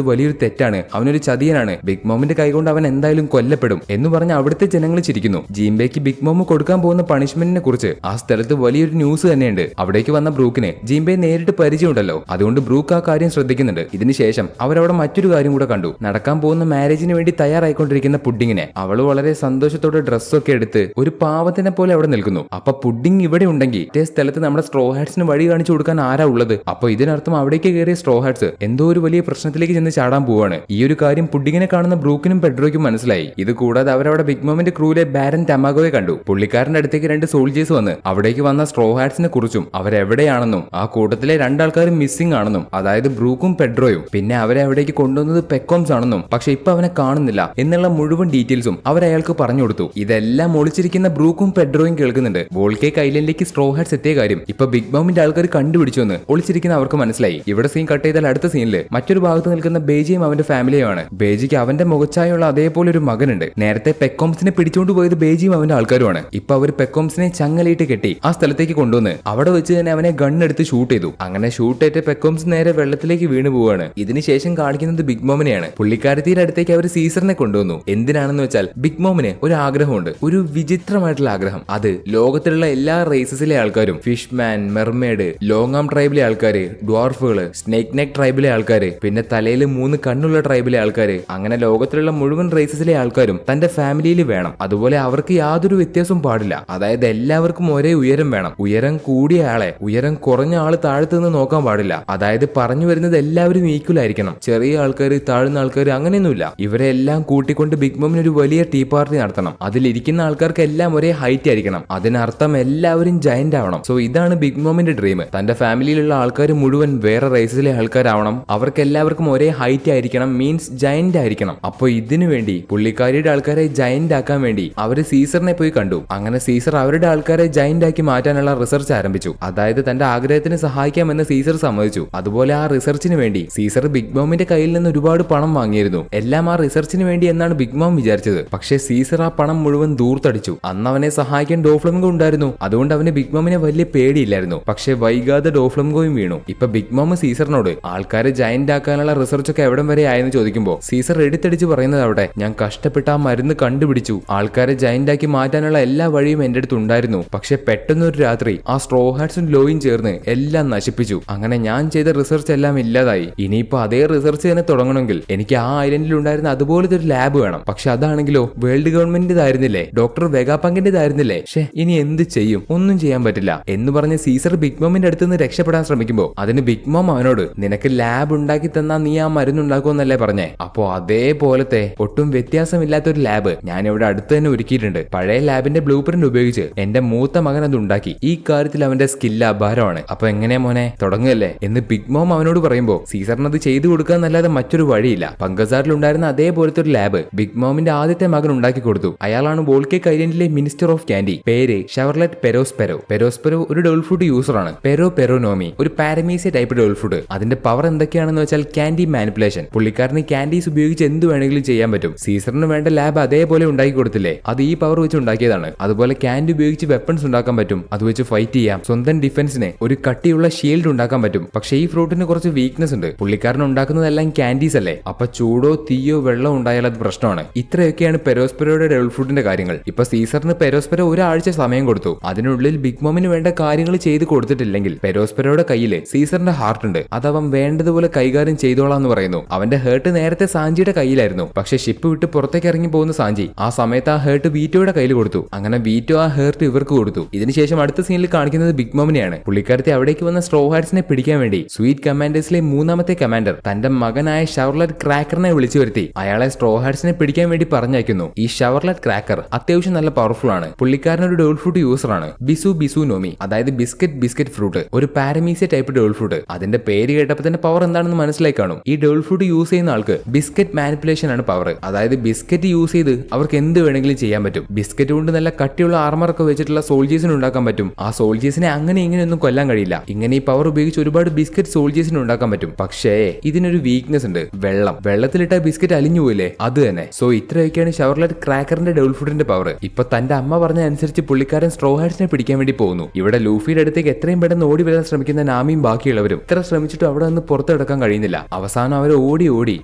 വലിയൊരു തെറ്റാണ്. അവനൊരു ചതിയനാണ്. ബിഗ് മോമിന്റെ കൈകൊണ്ട് അവൻ എന്തായാലും കൊല്ലപ്പെടും എന്ന് പറഞ്ഞ് അവിടുത്തെ ജനങ്ങൾ ചിരിക്കുന്നു. ജീംബയ്ക്ക് ബിഗ് മോം കൊടുക്കാൻ പോകുന്ന പണിഷ്മെന്റിനെ കുറിച്ച് ആ സ്ഥലത്ത് വലിയൊരു ന്യൂസ് തന്നെയുണ്ട്. അവിടേക്ക് വന്ന ബ്രൂക്കിന് ജീംബയെ നേരിട്ട് പരിചയമുണ്ടല്ലോ, അതുകൊണ്ട് ബ്രൂക്ക് ആ കാര്യം ശ്രദ്ധിക്കുന്നുണ്ട്. ഇതിനുശേഷം അവരവിടെ മറ്റൊരു കാര്യം കൂടെ കണ്ടു. നടക്കാൻ പോകുന്ന മാരേജിന് വേണ്ടി തയ്യാറായിക്കൊണ്ടിരിക്കുന്ന പുഡിങ്ങിനെ. അവള് വളരെ സന്തോഷത്തോടെ ഡ്രസ്സൊക്കെ എടുത്ത് ഒരു പാവത്തിനെ പോലെ അവിടെ നിൽക്കുന്നു. അപ്പൊ പുഡിങ് ഇവിടെ ഉണ്ടെങ്കിൽ ഇതേ സ്ഥലത്ത് നമ്മുടെ സ്ട്രോ ഹാറ്റ്സിന് വഴി കാണിച്ചു കൊടുക്കാൻ ആരാ ഉള്ളത്? അപ്പൊ ഇതിനർത്ഥം അവിടേക്ക് കയറിയ സ്ട്രോ ഹാറ്റ്സ് എന്തോ ഒരു വലിയ പ്രശ്നത്തിലേക്ക് ചെന്ന് ചാടാൻ പോവാണ്. ഈ ഒരു കാര്യം പുഡിങ്ങിനെ കാണുന്ന ബ്രൂക്കിനും പെഡ്രോയ്ക്കും മനസ്സിലായി. ഇത് കൂടാതെ അവരവിടെ ബിഗ് മോമിന്റെ ക്രൂവിലെ ബാരൻ ടമാഗോയെ കണ്ടു. പുള്ളിക്കാരന്റെ അടുത്തേക്ക് 2 സോൾജേഴ്സ് വന്ന് അവിടേക്ക് വന്ന സ്ട്രോ ഹാറ്റ്സിനെ കുറിച്ചും അവരെവിടെയാണെന്നും ആ കൂട്ടത്തിലെ 2 ആൾക്കാരും മിസ്സിംഗ് ആണെന്നും, അതായത് ബ്രൂക്കും പെഡ്രോയും, പിന്നെ അവരെ അവിടേക്ക് കൊണ്ടുവന്നത് പെക്കോംസ് ആണെന്നും, പക്ഷെ ഇപ്പൊ അവനെ കാണുന്നില്ല എന്നുള്ള മുഴുവൻ ഡീറ്റെയിൽസും അവരയാൾക്ക് പറഞ്ഞു കൊടുത്തു. ഇതെല്ലാം ഒളിച്ചിരിക്കുന്ന ബ്രൂക്കും പെഡ്രോയും കേൾക്കുന്നുണ്ട്. വോൾക്കേക്ക് ഐലൻഡിലേക്ക് സ്ട്രോ ഹാറ്റ്സ് എത്തിയ കാര്യം ഇപ്പൊ ബിഗ് മോമിന്റെ ആൾക്കാർ കണ്ടുപിടിച്ചു എന്ന് ഒളിച്ചിരിക്കുന്ന അവർക്ക് മനസ്സിലായി. ഇവിടെ സീൻ കട്ട് ചെയ്താൽ അടുത്ത സീനിൽ മറ്റൊരു ഭാഗത്ത് നിൽക്കുന്ന ബേജിയും അവന്റെ ഫാമിലിയുമാണ്. ബേജിക്ക് അവന്റെ മുഖച്ചായുള്ള അതേപോലെ ഒരു മകനുണ്ട്. നേരത്തെ പെക്കോംസിനെ പിടിച്ചുകൊണ്ട് പോയത് ബേജിയും അവന്റെ ആൾക്കാരുമാണ്. ഇപ്പൊ അവർ പെക്കോംസിനെ ചങ്ങലയിട്ട് കെട്ടി ആ സ്ഥലത്തേക്ക് കൊണ്ടുവന്ന് അവിടെ വെച്ച് തന്നെ അവനെ ഗണ്ണെടുത്ത് ഷൂട്ട് ചെയ്തു. അങ്ങനെ ഷൂട്ടേറ്റ് പെക്കോംസ് നേരെ വെള്ളത്തിലേക്ക് വീണു പോവാണ്. ഇതിനുശേഷം കാണിക്കുന്നത് ബിഗ് മോമിനെയാണ്. പുള്ളിക്കാരത്തിയുടെ അടുത്തേക്ക് അവർ സീസറിനെ കൊണ്ടുവന്നു. എന്തിനാണെന്ന് വെച്ചാൽ ബിഗ് മോമിന് ഒരു ആഗ്രഹമുണ്ട്, ഒരു വിചിത്രമായിട്ടുള്ള ആഗ്രഹം. അത് ലോകത്തിലുള്ള എല്ലാ റേസസിലെ ആൾക്കാരും, ഫിഷ്മാൻ, മെർമേഡ്, ലോങ്ങാം ട്രൈബിലെ ആൾക്കാര്, ഡ്വാർഫുകള്, സ്നേക്ക് നെക്ക് ട്രൈബിലെ ആൾക്കാര്, പിന്നെ തലയിൽ 3 കണ്ണുള്ള ട്രൈബിലെ ആൾക്കാര്, അങ്ങനെ ലോകത്തിലുള്ള മുഴുവൻ റേസസിലെ ആൾക്കാരും തന്റെ ഫാമിലിയിൽ വേണം. അതുപോലെ അവർക്ക് യാതൊരു വ്യത്യാസവും പാടില്ല. അതായത് എല്ലാവർക്കും ഒരേ ഉയരം വേണം. ഉയരം കൂടിയ ആളെ ഉയരം കുറഞ്ഞ ആള് താഴത്ത് നിന്ന് നോക്കാൻ പാടില്ല. അതായത് പറഞ്ഞു വരുന്നത് എല്ലാവരും ഈക്വൽ ആയിരിക്കണം. ചെറിയ ആൾക്കാര്, താഴ്ന്ന ആൾക്കാർ, അങ്ങനെയൊന്നുമില്ല. ഇവരെ എല്ലാം കൂട്ടിക്കൊണ്ട് ബിഗ് മോമിന് ഒരു വലിയ ടീ പാർട്ടി നടത്തണം. അതിലിരിക്കുന്ന ആൾക്കാർക്ക് എല്ലാം ഒരേ ഹൈറ്റ് ആയിരിക്കണം. അതിനർത്ഥം എല്ലാവരും ജയന്റ് ആവണം. സോ ഇതാണ് ബിഗ് മോമിന്റെ ഡ്രീം. തന്റെ ഫാമിലിയിലുള്ള ആൾക്കാർ മുഴുവൻ വേറെ റേസിലെ ആൾക്കാരാവണം. അവർക്ക് എല്ലാവർക്കും ഒരേ ഹൈറ്റ് ആയിരിക്കണം, മീൻസ് ജയന്റ് ആയിരിക്കണം. അപ്പൊ ഇതിനു വേണ്ടി പുള്ളിക്കാരിയുടെ ആൾക്കാരെ ജയന്റ് ആക്കാൻ വേണ്ടി അവര് സീസറിനെ പോയി കണ്ടു. അങ്ങനെ സീസർ അവരുടെ ആൾക്കാരെ ജയന്റ് ആക്കി മാറ്റാനുള്ള റിസർച്ച് ആരംഭിച്ചു. അതായത് തന്റെ ആഗ്രഹത്തിന് സഹായിക്കാമെന്ന് സീസർ സമ്മതിച്ചു. അതുപോലെ ആ റിസർച്ചിന് വേണ്ടി സീസർ ബിഗ് മോമിന്റെ കയ്യിൽ നിന്ന് ഒരുപാട് പണം വാങ്ങിയിരുന്നു. എല്ലാം ആ റിസർച്ചിന് വേണ്ടി എന്നാണ് ബിഗ് മോം വിചാരിച്ചത്. പക്ഷേ സീസർ ആ പണം മുഴുവൻ ദൂർത്തടിച്ചു. അന്ന് അവനെ സഹായിക്കാൻ ഡോഫ്ലമിംഗോ ഉണ്ടായിരുന്നു. അതുകൊണ്ട് അവന് ബിഗ് മോമിനെ വലിയ പേടിയില്ലായിരുന്നു. പക്ഷേ വൈകാതെ ഡോഫ്ലമിംഗോയും വീണു. ഇപ്പൊ ബിഗ് മോം സീസറിനോട് ആൾക്കാരെ ജയന്റ് ആക്കാനുള്ള റിസർച്ച് ഒക്കെ എവിടം വരെ ആയെന്ന് ചോദിക്കുമ്പോൾ സീസർ എടുത്തടിച്ച് പറയുന്നത് അവിടെ, ഞാൻ കഷ്ടപ്പെട്ട് ആ മരുന്ന് കണ്ടുപിടിച്ചു. ആൾക്കാരെ ജയന്റ് ആക്കി മാറ്റാനുള്ള എല്ലാ വഴിയും എന്റെ അടുത്ത് ഉണ്ടായിരുന്നു. പക്ഷെ പെട്ടെന്നൊരു രാത്രി ആ സ്ട്രോ ഹാറ്റ്സും ലോയും ചേർന്ന് എല്ലാം നശിപ്പിച്ചു. അങ്ങനെ ഞാൻ ചെയ്ത റിസർച്ച് എല്ലാം ഇല്ലാതായി. ഇനിയിപ്പോ അതേ റിസർച്ച് തന്നെ തുടങ്ങണമെങ്കിൽ എനിക്ക് ആ ഐലൻഡിൽ ഉണ്ടായിരുന്ന അതുപോലത്തെ ഒരു ലാബ് വേണം. പക്ഷെ അതാണെങ്കിലോ വേൾഡ് ഗവൺമെന്റിന്റേതായിരുന്നില്ലേ, ഡോക്ടർ വെഗാപങ്കിന്റേതായിരുന്നില്ലേ. ഇനി എന്ത് ചെയ്യും? ഒന്നും ചെയ്യാൻ പറ്റില്ല എന്ന് പറഞ്ഞ് സീസർ ബിഗ് മോമിന്റെ അടുത്ത് നിന്ന് രക്ഷപ്പെടാൻ ശ്രമിക്കുമ്പോൾ അതിന് ബിഗ് മോം അവനോട്, നിനക്ക് ലാബ് ഉണ്ടാക്കി തന്നാ നീ ആ മരുന്നുണ്ടാക്കുമെന്നല്ലേ പറഞ്ഞേ? അപ്പോ അതേപോലത്തെ ഒട്ടും വ്യത്യാസമില്ലാത്തൊരു ലാബ് ഞാൻ ഇവിടെ അടുത്ത് തന്നെ ഒരുക്കിയിട്ടുണ്ട്. പഴയ ലാബിന്റെ ബ്ലൂ പ്രിന്റ് ഉപയോഗിച്ച് എന്റെ മൂത്ത മകൻ അത് ഉണ്ടാക്കി. ഈ കാര്യത്തിൽ അവന്റെ സ്കില്ല് അപാരമാണ്. അപ്പൊ എങ്ങനെയാ മോനെ, തുടങ്ങുകയല്ലേ എന്ന് ബിഗ് മോം അവനോട് പറയുമ്പോ സീസറിന് അത് ചെയ്തു കൊടുക്കാന്നല്ലാതെ മറ്റൊരു വഴിയില്ല. പങ്കസാറിൽ ഉണ്ടായിരുന്ന അതേപോലത്തെ ഒരു ലാബ് ബിഗ് മോമിന്റെ ആദ്യത്തെ മകൻ ഉണ്ടാക്കി കൊടുത്തു. അയാളാണ് വോൾക്കേക്ക് ഐലൻഡിലെ മിനിസ്റ്റർ ഓഫ് ക്യാൻഡി. പേര് ഷവർലെറ്റ് പെരോസ്പെരോ. പെരോസ്പെരോ ഒരു ഡോൾ ഫ്രൂട്ട് യൂസർ ആണ്. പെരോനോമി ഒരു പാരമീസിയ ടൈപ്പ് ഡോൾ ഫ്രൂട്ട്. അതിന്റെ പവർ എന്തൊക്കെയാണെന്ന് വെച്ചാൽ ക്യാൻഡി മാനിപ്പുലേഷൻ. പുള്ളിക്കാരന് ക്യാൻഡീസ് ഉപയോഗിച്ച് എന്ത് വേണമെങ്കിലും ചെയ്യാൻ പറ്റും. സീസറിന് വേണ്ട ലാബ് അതേപോലെ ഉണ്ടാക്കി കൊടുത്തില്ലേ, അത് ഈ പവർ വെച്ച് ഉണ്ടാക്കിയതാണ്. അതുപോലെ ക്യാൻഡി ഉപയോഗിച്ച് വെപ്പൺസ് ഉണ്ടാക്കാൻ പറ്റും. അത് വെച്ച് ഫൈറ്റ് ചെയ്യാം. സ്വന്തം ഡിഫൻസിന് ഒരു കട്ടിയുള്ള ഷീൽഡ് ഉണ്ടാക്കാൻ പറ്റും. പക്ഷേ ഈ ഫ്രൂട്ടിന് കുറച്ച് വീക്ക്നെസ് ഉണ്ട്. പുള്ളിക്കാരൻ ഉണ്ടാക്കുന്നതെല്ലാം ക്യാൻഡീസ് അല്ലേ, അപ്പൊ ചൂടോ തീയോ വെള്ളം ഉണ്ടായാൽ അത് പ്രശ്നമാണ്. ഇത്രയൊക്കെയാണ് പെരോസ്പെരോയുടെ ഡോൾ ഫ്രൂട്ടിന്റെ കാര്യങ്ങൾ. ഇപ്പൊ സീസറിന് പെരോസ്പെരോ ഒരാഴ്ച സമയം കൊടുത്തു. അതിനുള്ളിൽ ബിഗ് മോമിന് വേണ്ട കാര്യങ്ങൾ ചെയ്ത് കൊടുത്തിട്ടില്ലെങ്കിൽ പെരോസ്പെരോയുടെ കയ്യില് സീസറിന്റെ ഹാർട്ട് ഉണ്ട്. അത് അവൻ വേണ്ടതുപോലെ കൈകാര്യം ചെയ്തോളാന്ന് പറയുന്നു. അവന്റെ ഹേർട്ട് നേരത്തെ സാഞ്ചിയുടെ കയ്യിലായിരുന്നു. പക്ഷെ ഷിപ്പ് വിട്ട് പുറത്തേക്ക് ഇറങ്ങി പോകുന്ന സാഞ്ചി ആ സമയത്ത് ആ ഹേർട്ട് വീറ്റോയുടെ കയ്യിൽ കൊടുത്തു. അങ്ങനെ വീറ്റോ ആ ഹേർട്ട് ഇവർക്ക് കൊടുത്തു. ഇതിനുശേഷം അടുത്ത സീനിൽ കാണിക്കുന്നത് ബിഗ് മോമിനെയാണ്. പുള്ളിക്കാരത്തെ അവിടേക്ക് വന്ന സ്ട്രോ ഹാറ്റ്സിനെ പിടിക്കാൻ വേണ്ടി സ്വീറ്റ് കമാൻഡേഴ്സിലെ 3ാമത്തെ കമാൻഡർ തന്റെ മകനായ ഷവർലെറ്റ് ക്രാക്കറിനെ വിളിച്ചു വരുത്തി അയാളെ സ്ട്രോ ഹാറ്റ്സിനെ പിടിക്കാൻ വേണ്ടി പറഞ്ഞയക്കുന്നു. ഈ ഷവർലെറ്റ് ക്രാക്കർ അത്യാവശ്യം നല്ല പവർഫുൾ ആണ്. പുള്ളിക്കാരൻ ഒരു ഡോൾ ഫ്രൂട്ട് യൂസർ ആണ്. ബിസു നോമി, അതായത് ബിസ്ക്കറ്റ് ഫ്രൂട്ട്, ഒരു പാരമീസിയ ടൈപ്പ് ഡോൾ ഫ്രൂട്ട്. അതിന്റെ പേര് കേട്ടപ്പോൾ തന്നെ പവർ എന്താണെന്ന് മനസ്സിലായി കാണും. ഈ ഡോൾ ഫ്രൂട്ട് യൂസ് ചെയ്യുന്ന ആൾക്ക് ബിസ്ക്കറ്റ് മാനിപ്പുലേഷൻ ആണ് പവർ. അതായത് ബിസ്ക്കറ്റ് യൂസ് ചെയ്ത് അവർക്ക് എന്ത് വേണമെങ്കിലും ചെയ്യാൻ പറ്റും. ബിസ്ക്കറ്റ് കൊണ്ട് നല്ല കട്ടിയുള്ള ആർമർ ഒക്കെ വെച്ചിട്ടുള്ള സോൾജേഴ്സിന് ഉണ്ടാക്കാൻ പറ്റും. ആ സോൾജേഴ്സിനെ അങ്ങനെ ഇങ്ങനെയൊന്നും കൊല്ലാൻ കഴിയില്ല. ഇങ്ങനെ ഈ പവർ ഉപയോഗിച്ച് ഒരുപാട് ബിസ്ക്കറ്റ് സോൾജേഴ്സിന് ഉണ്ടാക്കാൻ പറ്റും. പക്ഷേ ഇതിനൊരു വീക്ക്നെസ് ഉണ്ട്, വെള്ളം. വെള്ളത്തിലിട്ട ബിസ്ക്കറ്റ് അലിഞ്ഞു പോയില്ലേ, അത് തന്നെ. സോ ഇത്രയൊക്കെയാണ് ഷവർലെറ്റ് ക്രാക്കറിന്റെ ഡബിൾ ഫുഡിന്റെ പവർ. ഇപ്പൊ തന്റെ അമ്മ പറഞ്ഞ അനുസരിച്ച് പുള്ളിക്കാരൻ സ്ട്രോ ഹാറ്റ്സിനെ പിടിക്കാൻ വേണ്ടി പോകുന്നു. ഇവിടെ ലൂഫിയുടെ അടുത്തേക്ക് എത്രയും പെട്ടെന്ന് ഓടി വരാൻ ശ്രമിക്കുന്ന നാമിയും ബാക്കിയുള്ളവരും ഇത്ര ശ്രമിച്ചിട്ടും അവിടെ നിന്ന് പുറത്തെടുക്കാൻ കഴിയുന്നില്ല. അവസാനം അവർ ഓടി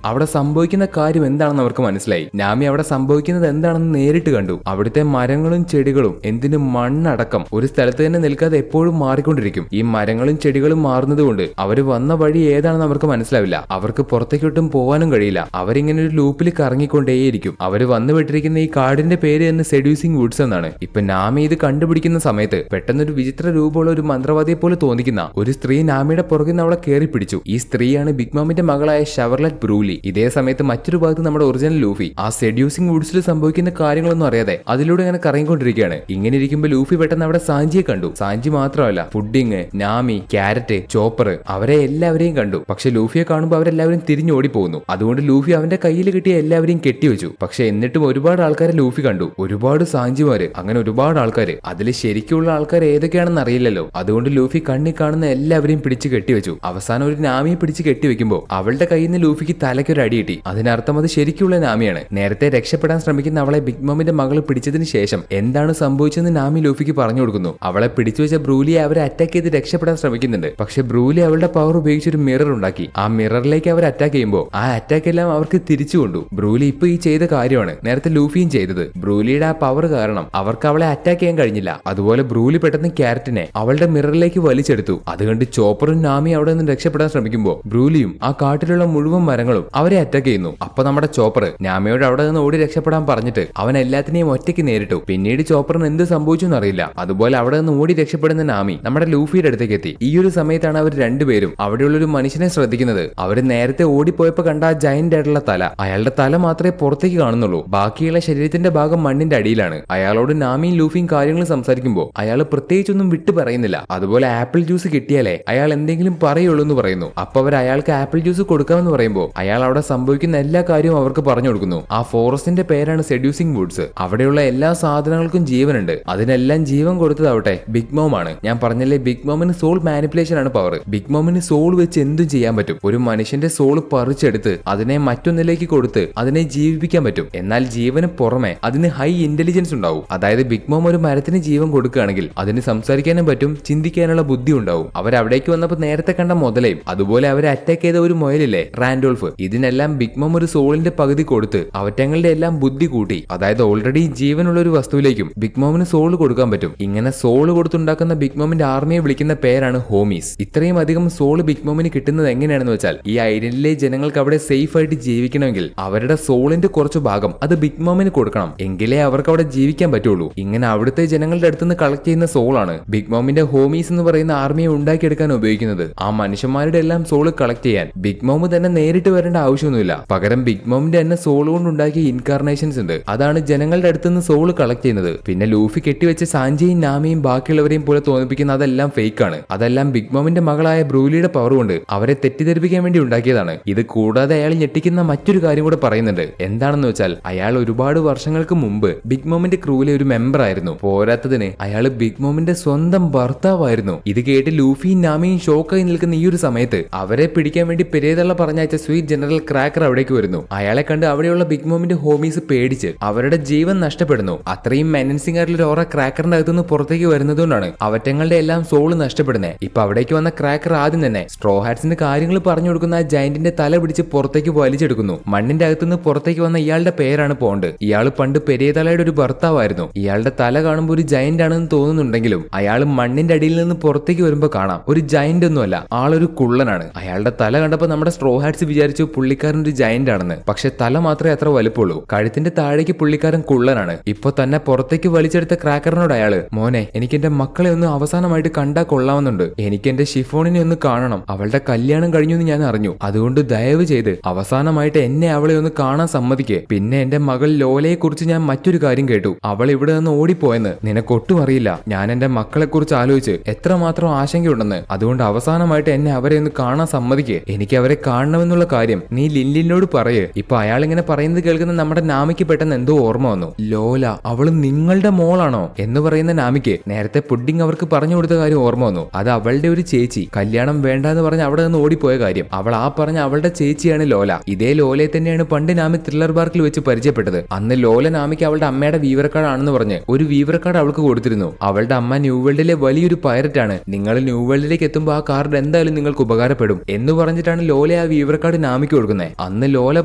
അവിടെ സംഭവിക്കുന്ന കാര്യം എന്താണെന്ന് അവർക്ക് മനസ്സിലായി. നാമി അവിടെ സംഭവിക്കുന്നത് എന്താണെന്ന് നേരിട്ട് കണ്ടു. അവിടുത്തെ മരങ്ങളും ചെടികളും എന്തിനും മണ്ണടക്കം ഒരു സ്ഥലത്ത് തന്നെ നിൽക്കാതെ എപ്പോഴും മാറിക്കൊണ്ടിരിക്കും. ഈ മരങ്ങളും ചെടികളും മാറുന്നത് കൊണ്ട് അവര് വന്ന വഴി ഏതാണെന്ന് അവർക്ക് മനസ്സിലാവില്ല. അവർക്ക് പുറത്തേക്കൊട്ടും പോകാനും കഴിയില്ല. അവരിങ്ങനെ ഒരു ലൂപ്പിൽ കറങ്ങിക്കൊണ്ടേയിരിക്കും. അവര് വന്നുവിട്ടിരിക്കുന്ന ഈ കാടിന്റെ പേര് തന്നെ സെഡ്യൂസിംഗ് വുഡ്സ് എന്നാണ്. ഇപ്പൊ നാമി ഇത് കണ്ടുപിടിക്കുന്ന സമയത്ത് പെട്ടെന്നൊരു വിചിത്ര രൂപമുള്ള ഒരു മന്ത്രവാദിയെ പോലെ തോന്നിക്കുന്ന ഒരു സ്ത്രീ നാമിയുടെ പുറകിൽ നിന്ന് അവളെ കയറി പിടിച്ചു. ഈ സ്ത്രീയാണ് ബിഗ് മാമിന്റെ മകളായ ഷവർലെറ്റ് ബ്രൂലി. ഇതേ സമയത്ത് മറ്റൊരു ഭാഗത്ത് നമ്മുടെ ഒറിജിനൽ ലൂഫി ആ സെഡ്യൂസിംഗ് വുഡ്സിൽ സംഭവിക്കുന്ന കാര്യങ്ങളൊന്നും അറിയാതെ അതിലൂടെ ഇങ്ങനെ കറങ്ങിക്കൊണ്ടിരിക്കുകയാണ്. ഇങ്ങനെ ഇരിക്കുമ്പോൾ ലൂഫി പെട്ടെന്ന് അവിടെ സാഞ്ചിയെ കണ്ടു. സാഞ്ചി മാത്രമല്ല, പുഡിങ്, നാമി, ക്യാരറ്റ്, ചോപ്പർ, അവരെ എല്ലാവരെയും കണ്ടു. പക്ഷെ ലൂഫിയെ കാണുമ്പോൾ അവരെല്ലാവരും തിരിഞ്ഞോടി പോകുന്നു. അതുകൊണ്ട് ലൂഫി അവന്റെ കയ്യിൽ കിട്ടിയ എല്ലാവരെയും കെട്ടിവെച്ചു. പക്ഷെ എന്നിട്ടും ഒരുപാട് ആൾക്കാരെ ലൂഫി കണ്ടു. ഒരുപാട് സാഞ്ചിമാര്, അങ്ങനെ ഒരുപാട് ആൾക്കാര്. അതിൽ ശരിക്കുള്ള ആൾക്കാർ ഏതൊക്കെയാണെന്ന് അറിയില്ലല്ലോ. അതുകൊണ്ട് ലൂഫി കണ്ണി കാണുന്ന എല്ലാവരെയും പിടിച്ച് കെട്ടിവെച്ചു. അവസാനം ഒരു നാമിയെ പിടിച്ച് കെട്ടിവെക്കുമ്പോൾ അവളുടെ കയ്യിൽ നിന്ന് ലൂഫിക്ക് തലയ്ക്കൊരു അടി കിട്ടി. അതിനർത്ഥം അത് ശരിക്കുള്ള നാമിയാണ്. നേരത്തെ രക്ഷപ്പെടാൻ ശ്രമിക്കുന്ന അവളെ ബിഗ് മാമിന്റെ മകള് പിടിച്ചതിന് ശേഷം എന്താണ് സംഭവിച്ചെന്ന് നാമി ലൂഫിക്ക് പറഞ്ഞു കൊടുക്കുന്നു. അവളെ പിടിച്ചു വെച്ച ബ്രൂലിയെ അവരെ അറ്റാക്ക് ചെയ്ത് രക്ഷപ്പെടാൻ ശ്രമിക്കുന്നുണ്ട്. പക്ഷെ ബ്രൂലി അവളുടെ പവർ ഉപയോഗിച്ച് ഒരു മിറർ ഉണ്ടാക്കി. ആ മിററിലേക്ക് അവർ അറ്റാക്ക് ചെയ്യുമ്പോൾ ആ അറ്റാക്ക് എല്ലാം അവർക്ക് തിരിച്ചു കൊണ്ടു. ബ്രൂലി ഇപ്പൊ ഈ ചെയ്ത കാര്യമാണ് നേരത്തെ ലൂഫിയും ചെയ്തത്. ബ്രൂലിയുടെ ആ പവർ കാരണം അവർക്ക് അവളെ അറ്റാക്ക് ചെയ്യാൻ കഴിഞ്ഞില്ല. അതുപോലെ ബ്രൂലി പെട്ടെന്ന് ക്യാരറ്റിനെ അവളുടെ മിററിലേക്ക് വലിച്ചെടുത്തു. അതുകൊണ്ട് ചോപ്പറും നാമി അവിടെ നിന്ന് രക്ഷപ്പെടാൻ ശ്രമിക്കുമ്പോൾ ബ്രൂലിയും ആ കാട്ടിലുള്ള മുഴുവൻ മരങ്ങളും അവരെ അറ്റാക്ക് ചെയ്യുന്നു. അപ്പൊ നമ്മുടെ ചോപ്പർ നാമിയോട് അവിടെ നിന്ന് ഓടി രക്ഷപ്പെടാൻ പറഞ്ഞിട്ട് അവൻ എല്ലാത്തിനെയും ഒറ്റയ്ക്ക് നേരിട്ടു. പിന്നീട് ചോപ്പറിന് എന്ത് സംഭവിച്ചു എന്നറിയില്ല. അതുപോലെ അവിടെ നിന്ന് ഓടി രക്ഷപ്പെടുന്ന നാമി നമ്മുടെ ലൂഫിയുടെ അടുത്തേക്ക് എത്തി. ഈ ഒരു സമയത്താണ് അവർ രണ്ടുപേരും അവിടെയുള്ള ഒരു മനുഷ്യനെ ശ്രദ്ധിക്കുന്നത്. അവർ നേരത്തെ ഓടിപ്പോയപ്പോ കണ്ട ആ ജയന്റ് ആയിട്ടുള്ള തല, അയാളുടെ തല മാത്രമേ പുറത്തേക്ക് കാണുന്നുള്ളൂ. ബാക്കിയുള്ള ശരീരത്തിന്റെ ഭാഗം മണ്ണിന്റെ അടിയിലാണ്. അയാളോട് നാമിയും ലൂഫിയും കാര്യങ്ങൾ സംസാരിക്കുമ്പോൾ അയാൾ പ്രത്യേകിച്ചൊന്നും വിട്ടു പറയുന്നില്ല. അതുപോലെ ആപ്പിൾ ജ്യൂസ് കിട്ടിയാലേ അയാൾ എന്തെങ്കിലും പറയുള്ളൂ എന്ന് പറയുന്നു. അപ്പൊ അവർ അയാൾക്ക് ആപ്പിൾ ജ്യൂസ് കൊടുക്കാമെന്ന് പറയുമ്പോൾ അയാൾ അവിടെ സംഭവിക്കുന്ന എല്ലാ കാര്യവും അവർക്ക് പറഞ്ഞു കൊടുക്കുന്നു. ആ ഫോറസ്റ്റിന്റെ പേരാണ് സെഡ്യൂസിംഗ് വുഡ്സ്. അവിടെയുള്ള എല്ലാ സാധനങ്ങൾക്കും ജീവനുണ്ട്. അതിനെല്ലാം ജീവൻ കൊടുത്തതാവട്ടെ ബിഗ് മോം ആണ്. ഞാൻ പറഞ്ഞല്ലേ, ബിഗ് മോമിന് സോൾ മാനിപ്പുലേഷൻ ആണ് പവർ. ബിഗ് മോമിന് സോൾ വെച്ച് എന്തും ചെയ്യാൻ പറ്റും. ഒരു മനുഷ്യന്റെ സോൾ പറിച്ചെടുത്ത് അതിനെ മറ്റൊന്നിലേക്ക് കൊടുത്ത് അതിനെ ജീവിപ്പിക്കാൻ പറ്റും. എന്നാൽ ജീവന് പുറമെ അതിന് ഹൈ ഇന്റലിജൻസ് ഉണ്ടാവും. അതായത് ബിഗ് മോം ഒരു മരത്തിന് ജീവൻ കൊടുക്കുകയാണെങ്കിൽ അതിന് സംസാരിക്കാനും പറ്റും, ചിന്തിക്കാനുള്ള ബുദ്ധി ഉണ്ടാവും. അവരവിടേക്ക് വന്നപ്പോൾ നേരത്തെ കണ്ട മുതലയും അതുപോലെ അവരെ അറ്റാക്ക് ചെയ്ത ഒരു മുയലില്ലേ റാൻഡോൾഫ്, ഇതിനെല്ലാം ബിഗ് മോം ഒരു സോളിന്റെ പകുതി കൊടുത്ത് അവറ്റങ്ങളുടെ എല്ലാം ബുദ്ധി കൂട്ടി. അതായത് ഓൾറെഡി ജീവനുള്ള ഒരു വസ്തുവിലേക്കും ബിഗ് മോമിന് സോൾ കൊടുക്കാൻ പറ്റും. ഇങ്ങനെ സോൾ കൊടുത്തുണ്ടാക്കുന്ന ബിഗ് മോമിന്റെ ആർമിയെ വിളിക്കുന്ന പേരാണ് ഹോമീസ്. ഇത്രയും അധികം സോൾ ബിഗ് മോമിന് കിട്ടുന്നത് എങ്ങനെയാണെന്ന് വെച്ചാൽ ഈ ഐലൻഡിലെ ജനങ്ങൾക്ക് അവിടെ സേഫ് ആയിട്ട് ജീവിക്കണമെങ്കിൽ അവരുടെ സോളിന്റെ കുറച്ചു ഭാഗം അത് ബിഗ് മോമിന് കൊടുക്കണം. എങ്കിലേ അവർക്ക് അവിടെ ജീവിക്കാൻ പറ്റുള്ളൂ. ഇങ്ങനെ അവിടുത്തെ ജനങ്ങളുടെ അടുത്തുനിന്ന് കളക്ട് ചെയ്യുന്ന സോളാണ് ബിഗ് മോമിന്റെ ഹോമീസ് എന്ന് പറയുന്ന ആർമിയെ ഉണ്ടാക്കിയെടുക്കാൻ ഉപയോഗിക്കുന്നത്. ആ മനുഷ്യന്മാരുടെ എല്ലാം സോള് കളക്ട് ചെയ്യാൻ ബിഗ് മോം തന്നെ നേരിട്ട് വരേണ്ട ആവശ്യമൊന്നുമില്ല. പകരം ബിഗ് മോമിന്റെ തന്നെ സോൾ കൊണ്ട് ഉണ്ടാക്കിയ ഇൻകാർണേഷൻസ് ഉണ്ട്. അതാണ് ജനങ്ങളുടെ അടുത്തുനിന്ന് സോള് കളക്ട് ചെയ്യുന്നത്. പിന്നെ ലൂഫി കെട്ടിവെച്ച സാഞ്ചിയും നാമിയും ബാക്കിയുള്ളവരെയും പോലെ തോന്നിപ്പിക്കുന്ന അതെല്ലാം ഫേക്ക് ആണ്. അതെല്ലാം ബിഗ് മോമിന്റെ മകളായ ബ്രൂലിയുടെ പവർ കൊണ്ട് അവരെ തെറ്റിദ്ധരിപ്പിക്കാൻ വേണ്ടി ഉണ്ടാക്കിയതാണ്. ഇത് കൂടാതെ അയാൾ ഞെട്ടിക്കുന്ന മറ്റൊരു കാര്യം കൂടെ പറയുന്നുണ്ട്. എന്താണെന്ന് വെച്ചാൽ അയാൾ ഒരുപാട് വർഷങ്ങൾക്ക് മുമ്പ് ബിഗ് മോമിന്റെ ക്രൂവിലെ ഒരു മെമ്പർ ആയിരുന്നു. പോരാത്തതിന് അയാൾ ബിഗ് മോമിന്റെ സ്വന്തം ഭർത്താവായിരുന്നു. ഇത് കേട്ട് ലൂഫിയും നാമിയും ഷോക്കായി നിൽക്കുന്ന ഈ ഒരു സമയത്ത് അവരെ പിടിക്കാൻ വേണ്ടി പെരേതള്ള പറഞ്ഞയച്ച സ്വീറ്റ് ജനറൽ ക്രാക്കർ അവിടേക്ക് വരുന്നു. അയാളെ കണ്ട് അവിടെയുള്ള ബിഗ് മോമിന്റെ ഹോമീസ് പേടിച്ച് അവരുടെ ജീവൻ നഷ്ടപ്പെടുന്നു. അത്രയും മെനൻസിംഗ് ആയിട്ടുള്ള ഒരു ഓറ ക്രാക്കറിന്റെ അകത്തുനിന്ന് പുറത്തേക്ക് വരുന്നതുകൊണ്ടാണ് അവറ്റങ്ങളുടെ എല്ലാം സോള് നഷ്ടപ്പെടുന്നത്. ഇപ്പൊ അവിടേക്ക് വന്ന ക്രാക്കർ ആദ്യം തന്നെ സ്ട്രോ ഹാറ്റ്സിന് കാര്യങ്ങൾ പറഞ്ഞു കൊടുക്കുന്ന ആ ജയന്റിന്റെ തല പിടിച്ച് പുറത്തേക്ക് വലിച്ചെടുക്കുന്നു. മണ്ണിന്റെ അകത്തുനിന്ന് പുറത്തേക്ക് വന്ന ഇയാളുടെ പേരാണ് പോണ്ട്. ഇയാൾ പണ്ട് പെരേതളയുടെ ഒരു ഭർത്താവായിരുന്നു. ഇയാളുടെ തല കാണുമ്പോൾ ഒരു ജയന്റ് ആണെന്ന് തോന്നുന്നുണ്ടെങ്കിലും അയാൾ മണ്ണിന്റെ അടിയിൽ നിന്ന് പുറത്തേക്ക് വരുമ്പോൾ കാണാം ഒരു ജയന്റ് ഒന്നുമല്ല, ആളൊരു കുള്ളനാണ്. അയാളുടെ തല കണ്ടപ്പോൾ നമ്മുടെ സ്ട്രോ ഹാറ്റ്സ് വിചാരിച്ചു പുള്ളിക്കാരൻ ഒരു ജയന്റ് ആണെന്ന്. പക്ഷെ തല മാത്രമേ അത്ര വലുപ്പമുള്ളൂ. കഴുത്തിന്റെ താഴേക്ക് പുള്ളിക്കാരൻ കുള്ളനാണ്. ഇപ്പൊ തന്നെ പുറത്തേക്ക് വലിച്ചെടുത്ത ക്രാക്കറിനോട് അയാള്, മോനെ എനിക്ക് എന്റെ മക്കളെ ഒന്ന് അവസാനമായിട്ട് കണ്ടാ കൊള്ളാവുന്നുണ്ട്. എനിക്ക് എന്റെ ഷിഫോണിനെ ഒന്ന് കാണണം. അവളുടെ കല്യാണം കഴിഞ്ഞു എന്ന് ഞാൻ അറിഞ്ഞു. അതുകൊണ്ട് ദയവ് ചെയ്ത് അവസാനമായിട്ട് എന്നെ അവളെ ഒന്ന് കാണാൻ സമ്മതിക്കേ. പിന്നെ എന്റെ മകൾ ലോലയെ കുറിച്ച് ഞാൻ മറ്റൊരു കാര്യം കേട്ടു. അവൾ ഇവിടെ നിന്ന് ഓടിപ്പോയെന്ന്. നിനക്കൊട്ടും അറിയില്ല. ഞാൻ എന്റെ മക്കളെ കുറിച്ച് ആലോചിച്ച് എത്രമാത്രം ആശങ്കയുണ്ടെന്ന്. അതുകൊണ്ട് അവസാനമായിട്ട് എന്നെ അവരെ ഒന്ന് കാണാൻ സമ്മതിക്കേ. എനിക്ക് അവരെ കാണണമെന്നുള്ള കാര്യം നീ ലില്ലിനോട് പറയേ. ഇപ്പൊ അയാൾ ഇങ്ങനെ പറയുന്നത് കേൾക്കുന്ന നമ്മുടെ നാമിക്ക് പെട്ടെന്ന് എന്തോ ഓർമ്മ വന്നു. ലോല അവള് നിങ്ങളുടെ മോളാണോ എന്ന് പറയുന്ന നാമിക്ക് നേരത്തെ പുഡിംഗ് അവർക്ക് പറഞ്ഞു കൊടുത്ത കാര്യം ഓർമ്മ വന്നു. അത് അവളുടെ ഒരു ചേച്ചി കല്യാണം വേണ്ടെന്ന് പറഞ്ഞ് അവിടെ നിന്ന് ഓടിപ്പോയ കാര്യം. അവൾ ആ പറഞ്ഞ അവളുടെ ചേച്ചിയാണ് കൂടിയാണ് ലോല. ഇതേ ലോലയെ തന്നെയാണ് പണ്ട് നാമി ത്രില്ലർ പാർക്കിൽ വെച്ച് പരിചയപ്പെട്ടത്. അന്ന് ലോല നാമിക്ക് അവളുടെ അമ്മയുടെ വീവർ കാർഡ് ആണെന്ന് പറഞ്ഞ് ഒരു വീവർ കാർഡ് അവൾക്ക് കൊടുത്തിരുന്നു. അവളുടെ അമ്മ ന്യൂ വേൾഡിലെ വലിയൊരു പൈററ്റ് ആണ്, നിങ്ങൾ ന്യൂ വേൾഡിലേക്ക് എത്തുമ്പോൾ ആ കാർഡ് എന്തായാലും നിങ്ങൾക്ക് ഉപകാരപ്പെടും എന്ന് പറഞ്ഞിട്ടാണ് ലോല ആ വീവർ കാർഡ് നാമിക്ക് കൊടുക്കുന്നത്. അന്ന് ലോല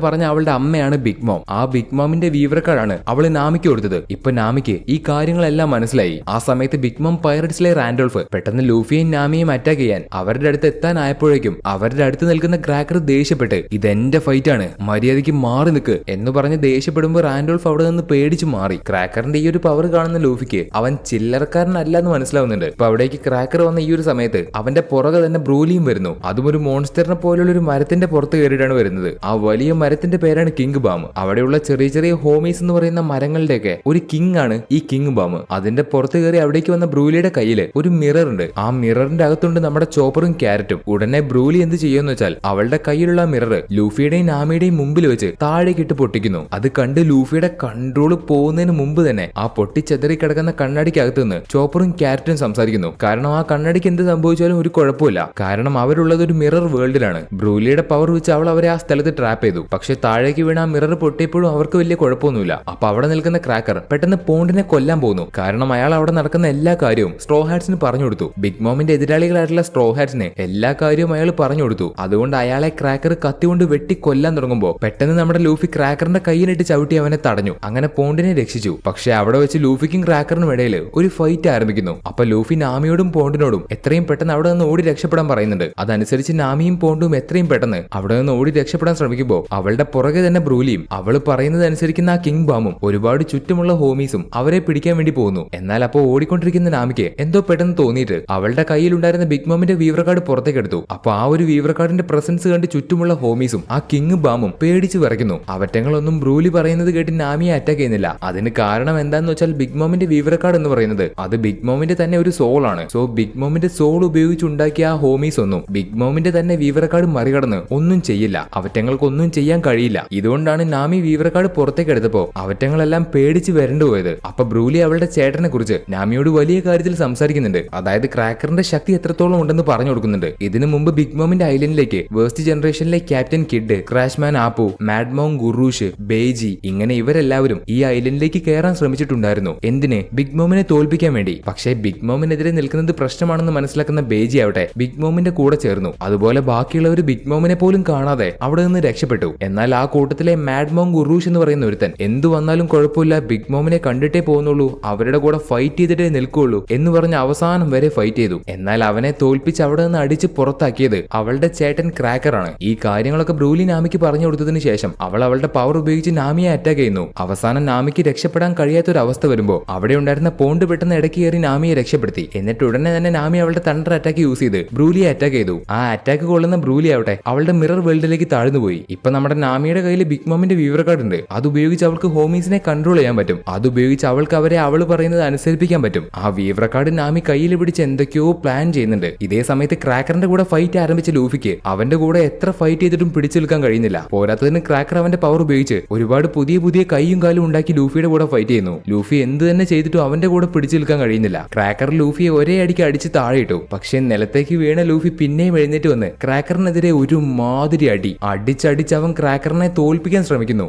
പറഞ്ഞ അവളുടെ അമ്മയാണ് ബിഗ് മോം. ആ ബിഗ് മോമിന്റെ വീവർ കാർഡാണ് അവള് നാമിക്ക് കൊടുത്തത്. ഇപ്പൊ നാമിക്ക് ഈ കാര്യങ്ങളെല്ലാം മനസ്സിലായി. ആ സമയത്ത് ബിഗ് മോം പൈററ്റ്സിലെ റാൻഡോൾഫ് പെട്ടെന്ന് ലൂഫിയെയും നാമിയെയും അറ്റാക്ക് ചെയ്യാൻ അവരുടെ അടുത്ത് എത്താനായപ്പോഴേക്കും അവരുടെ അടുത്ത് നിൽക്കുന്ന ക്രാക്കർ ദേഷ്യപ്പെട്ട് ഇതെന്റെ ഫൈറ്റ് ആണ്, മര്യാദയ്ക്ക് മാറി നിൽക്ക് എന്ന് പറഞ്ഞ് ദേഷ്യപ്പെടുമ്പോൾ റാൻഡോൾഫ് അവിടെ നിന്ന് പേടിച്ചു മാറി. ക്രാക്കറിന്റെ ഈ ഒരു പവർ കാണുന്ന ലൂഫിക്ക് അവൻ ചില്ലറക്കാരനല്ല എന്ന് മനസ്സിലാവുന്നുണ്ട്. ഇപ്പൊ അവിടേക്ക് ക്രാക്കർ വന്ന ഈ ഒരു സമയത്ത് അവന്റെ പുറകെ തന്നെ ബ്രൂലിയും വരുന്നു. അതും ഒരു മോൺസ്റ്ററിനെ പോലുള്ള ഒരു മരത്തിന്റെ പുറത്ത് കയറിയിട്ടാണ് വരുന്നത്. ആ വലിയ മരത്തിന്റെ പേരാണ് കിങ് ബാം. അവിടെയുള്ള ചെറിയ ചെറിയ ഹോമീസ് എന്ന് പറയുന്ന മരങ്ങളുടെയൊക്കെ ഒരു കിങ് ആണ് ഈ കിങ് ബാം. അതിന്റെ പുറത്ത് കയറി അവിടേക്ക് വന്ന ബ്രൂലിയുടെ കയ്യിൽ ഒരു മിറർ ഉണ്ട്. ആ മിററിന്റെ അകത്തുണ്ട് നമ്മുടെ ചോപ്പറും ക്യാരറ്റും. ഉടനെ ബ്രൂലി എന്ത് ചെയ്യുമെന്ന് വെച്ചാൽ അവളുടെ കയ്യിലുള്ള മിറർ ലൂഫിയുടെയും നാമിയുടെയും മുമ്പിൽ വെച്ച് താഴേക്ക് ഇട്ട് പൊട്ടിക്കുന്നു. അത് കണ്ട് ലൂഫിയുടെ കൺട്രോൾ പോകുന്നതിന് മുമ്പ് തന്നെ ആ പൊട്ടിച്ചെതറി കിടക്കുന്ന കണ്ണാടിക്കകത്ത് നിന്ന് ചോപ്പറും ക്യാരറ്റും സംസാരിക്കുന്നു. കാരണം ആ കണ്ണാടിക്ക് എന്ത് സംഭവിച്ചാലും ഒരു കുഴപ്പമില്ല, കാരണം അവരുള്ളത് ഒരു മിറർ വേൾഡിലാണ്. ബ്രൂലിയുടെ പവർ വെച്ച് അവൾ അവരെ ആ സ്ഥലത്ത് ട്രാപ്പ് ചെയ്തു. പക്ഷെ താഴേക്ക് വീണ ആ മിറർ പൊട്ടിയപ്പോഴും അവർക്ക് വലിയ കുഴപ്പമൊന്നുമില്ല. അപ്പൊ അവിടെ നിൽക്കുന്ന ക്രാക്കർ പെട്ടെന്ന് പോണ്ടിനെ കൊല്ലാൻ പോകുന്നു. കാരണം അയാൾ അവിടെ നടക്കുന്ന എല്ലാ കാര്യവും സ്ട്രോ ഹാറ്റ്സിന് പറഞ്ഞു കൊടുത്തു. ബിഗ് മോമിന്റെ എതിരാളികളായിട്ടുള്ള സ്ട്രോ ഹാറ്റ്സിന് എല്ലാ കാര്യവും അയാൾ പറഞ്ഞു കൊടുത്തു. അതുകൊണ്ട് അയാളെ ക്രാക്കർ കത്തികൊണ്ട് വെട്ടി കൊല്ലാൻ തുടങ്ങുമ്പോൾ പെട്ടെന്ന് നമ്മുടെ ലൂഫി ക്രാക്കറിന്റെ കയ്യിലിട്ട് ചവിട്ടി അവനെ തടഞ്ഞു. അങ്ങനെ പോണ്ടിനെ രക്ഷിച്ചു. പക്ഷെ അവിടെ വെച്ച് ലൂഫിക്കും ക്രാക്കറിനും ഇടയിൽ ഒരു ഫൈറ്റ് ആരംഭിക്കുന്നു. അപ്പൊ ലൂഫി നാമിയോടും പോണ്ടിനോടും എത്രയും പെട്ടെന്ന് അവിടെ നിന്ന് ഓടി രക്ഷപ്പെടാൻ പറയുന്നുണ്ട്. അതനുസരിച്ച് നാമിയും പോണ്ടും എത്രയും പെട്ടെന്ന് അവിടെ നിന്ന് ഓടി രക്ഷപ്പെടാൻ ശ്രമിക്കുമ്പോൾ അവളുടെ പുറകെ തന്നെ ബ്രൂലിയും അവള് പറയുന്നത് അനുസരിക്കുന്ന ആ കിങ് ബാമും ഒരുപാട് ചുറ്റുമുള്ള ഹോമീസും അവരെ പിടിക്കാൻ വേണ്ടി പോകുന്നു. എന്നാൽ അപ്പോൾ ഓടിക്കൊണ്ടിരിക്കുന്ന നാമിക്ക് എന്തോ പെട്ടെന്ന് തോന്നിയിട്ട് അവളുടെ കയ്യിലുണ്ടായിരുന്ന ബിഗ് മോമിന്റെ വീവർ കാർഡ് പുറത്തേക്ക് എടുത്തു. അപ്പൊ ആ ഒരു വീവർ കാർഡിന്റെ പ്രസൻസ് കണ്ട് ചുറ്റുമുള്ള ഹോമീസും ആ കിങ് ബാമും പേടിച്ച് വിറയ്ക്കുന്നു. അവറ്റങ്ങളൊന്നും ബ്രൂലി പറയുന്നത് കേട്ട് നാമിയെ അറ്റാക്ക് ചെയ്യുന്നില്ല. അതിന് കാരണം എന്താന്ന് വെച്ചാൽ ബിഗ് മോമിന്റെ വീവർ കാർഡ് എന്ന് പറയുന്നത് അത് ബിഗ് മോമിന്റെ തന്നെ ഒരു സോൾ ആണ്. സോ ബിഗ് മോമിന്റെ സോൾ ഉപയോഗിച്ചുണ്ടാക്കിയ ആ ഹോമീസ് ഒന്നും ബിഗ് മോമിന്റെ തന്നെ വീവർ കാർഡ് മറികടന്ന് ഒന്നും ചെയ്യില്ല. അവറ്റങ്ങൾക്കൊന്നും ചെയ്യാൻ കഴിയില്ല. ഇതുകൊണ്ടാണ് നാമി വീവർ കാർഡ് പുറത്തേക്ക് എടുത്തപ്പോ അവറ്റങ്ങളെല്ലാം പേടിച്ച് വരണ്ടു പോയത്. അപ്പൊ ബ്രൂലി അവളുടെ ചേട്ടനെ കുറിച്ച് നാമിയോട് വലിയ കാര്യത്തിൽ സംസാരിക്കുന്നുണ്ട്. അതായത് ക്രാക്കറിന്റെ ശക്തി എത്രത്തോളം ഉണ്ടെന്ന് പറഞ്ഞു കൊടുക്കുന്നുണ്ട്. ഇതിനു മുമ്പ് ബിഗ് മോമിന്റെ ഐലൻഡിലേക്ക് വേസ്റ്റ് ജനറേഷനിലെ ക്യാപ്റ്റൻ കിഡ്, ക്രാഷ്മാൻ ആപ്പു, മാഡ്മോങ് ഗുറൂഷ്, ബേജി ഇങ്ങനെ ഇവരെല്ലാവരും ഈ ഐലൻഡിലേക്ക് കയറാൻ ശ്രമിച്ചിട്ടുണ്ടായിരുന്നു. എന്തിന്? ബിഗ് മോമിനെ തോൽപ്പിക്കാൻ വേണ്ടി. പക്ഷേ ബിഗ് മോമിനെതിരെ നിൽക്കുന്നത് പ്രശ്നമാണെന്ന് മനസ്സിലാക്കുന്ന ബേജി ആവട്ടെ ബിഗ് മോമിന്റെ കൂടെ ചേർന്നു. അതുപോലെ ബാക്കിയുള്ളവർ ബിഗ് മോമിനെ പോലും കാണാതെ അവിടെ നിന്ന് രക്ഷപ്പെട്ടു. എന്നാൽ ആ കൂട്ടത്തിലെ മാഡ്മോങ് ഗുറൂഷ് എന്ന് പറയുന്ന ഒരുത്തൻ എന്തു വന്നാലും കുഴപ്പമില്ല, ബിഗ് മോമിനെ കണ്ടിട്ടേ പോകുന്നുള്ളൂ, അവരുടെ കൂടെ ഫൈറ്റ് ചെയ്തിട്ടേ നിൽക്കുള്ളൂ എന്ന് പറഞ്ഞ് അവസാനം വരെ ഫൈറ്റ് ചെയ്തു. എന്നാൽ അവനെ തോൽപ്പിച്ച് അവിടെ നിന്ന് അടിച്ച് പുറത്താക്കിയത് അവളുടെ ചേട്ടൻ ക്രാക്കറാണ്. ഈ കാര്യങ്ങളൊക്കെ ബ്രൂലി നാമിക്ക് പറഞ്ഞു കൊടുത്തതിന് ശേഷം അവൾ അവളുടെ പവർ ഉപയോഗിച്ച് നാമിയെ അറ്റാക്ക് ചെയ്യുന്നു. അവസാനം നാമിക്ക് രക്ഷപ്പെടാൻ കഴിയാത്തൊരു അവസ്ഥ വരുമ്പോൾ അവിടെ ഉണ്ടായിരുന്ന പോണ്ട് പെട്ടെന്ന് ഇടയ്ക്ക് കയറി നാമിയെ രക്ഷപ്പെടുത്തി. എന്നിട്ട് ഉടനെ തന്നെ നാമി അവളുടെ തണ്ടർ അറ്റാക്ക് യൂസ് ചെയ്ത് ബ്രൂലിയെ അറ്റാക്ക് ചെയ്തു. ആ അറ്റാക്ക് കൊള്ളുന്ന ബ്രൂലി ആവട്ടെ അവളുടെ മിറർ വേൾഡിലേക്ക് താഴ്ന്നുപോയി. ഇപ്പൊ നമ്മുടെ നാമിയുടെ കയ്യിൽ ബിഗ് മോമിന്റെ വീവർ കാർഡ് ഉണ്ട്. അത് ഉപയോഗിച്ച് അവൾക്ക് ഹോമീസിനെ കൺട്രോൾ ചെയ്യാൻ പറ്റും. അത് ഉപയോഗിച്ച് അവൾക്ക് അവരെ അവൾ പറയുന്നത് അനുസരിപ്പിക്കാൻ പറ്റും. ആ വീവർ കാർഡ് നാമി കയ്യിൽ പിടിച്ച് എന്തൊക്കെയോ പ്ലാൻ ചെയ്യുന്നുണ്ട്. ഇതേ സമയത്ത് ക്രാക്കറിന്റെ കൂടെ ഫൈറ്റ് ആരംഭിച്ച ലൂഫിക്ക് അവന്റെ കൂടെ എത്ര ഫൈറ്റ് ചെയ്തിട്ടും പിടിച്ചു നിൽക്കാൻ കഴിയുന്നില്ല. പോരാത്തതിന് ക്രാക്കർ അവന്റെ പവർ ഉപയോഗിച്ച് ഒരുപാട് പുതിയ പുതിയ കൈയും കാലും ഉണ്ടാക്കി ലൂഫിയുടെ കൂടെ ഫൈറ്റ് ചെയ്യുന്നു. ലൂഫി എന്ത് തന്നെ ചെയ്തിട്ടും അവന്റെ കൂടെ പിടിച്ചു നിൽക്കാൻ കഴിയുന്നില്ല. ക്രാക്കർ ലൂഫിയെ ഒരേ അടിക്ക് അടിച്ച് താഴെയിട്ടു. പക്ഷെ നിലത്തേക്ക് വീണ ലൂഫി പിന്നെയും എഴുന്നേറ്റ് വന്ന് ക്രാക്കറിനെതിരെ ഒരു മാതിരി അടിച്ചടിച്ച് അവൻ ക്രാക്കറിനെ തോൽപ്പിക്കാൻ ശ്രമിക്കുന്നു.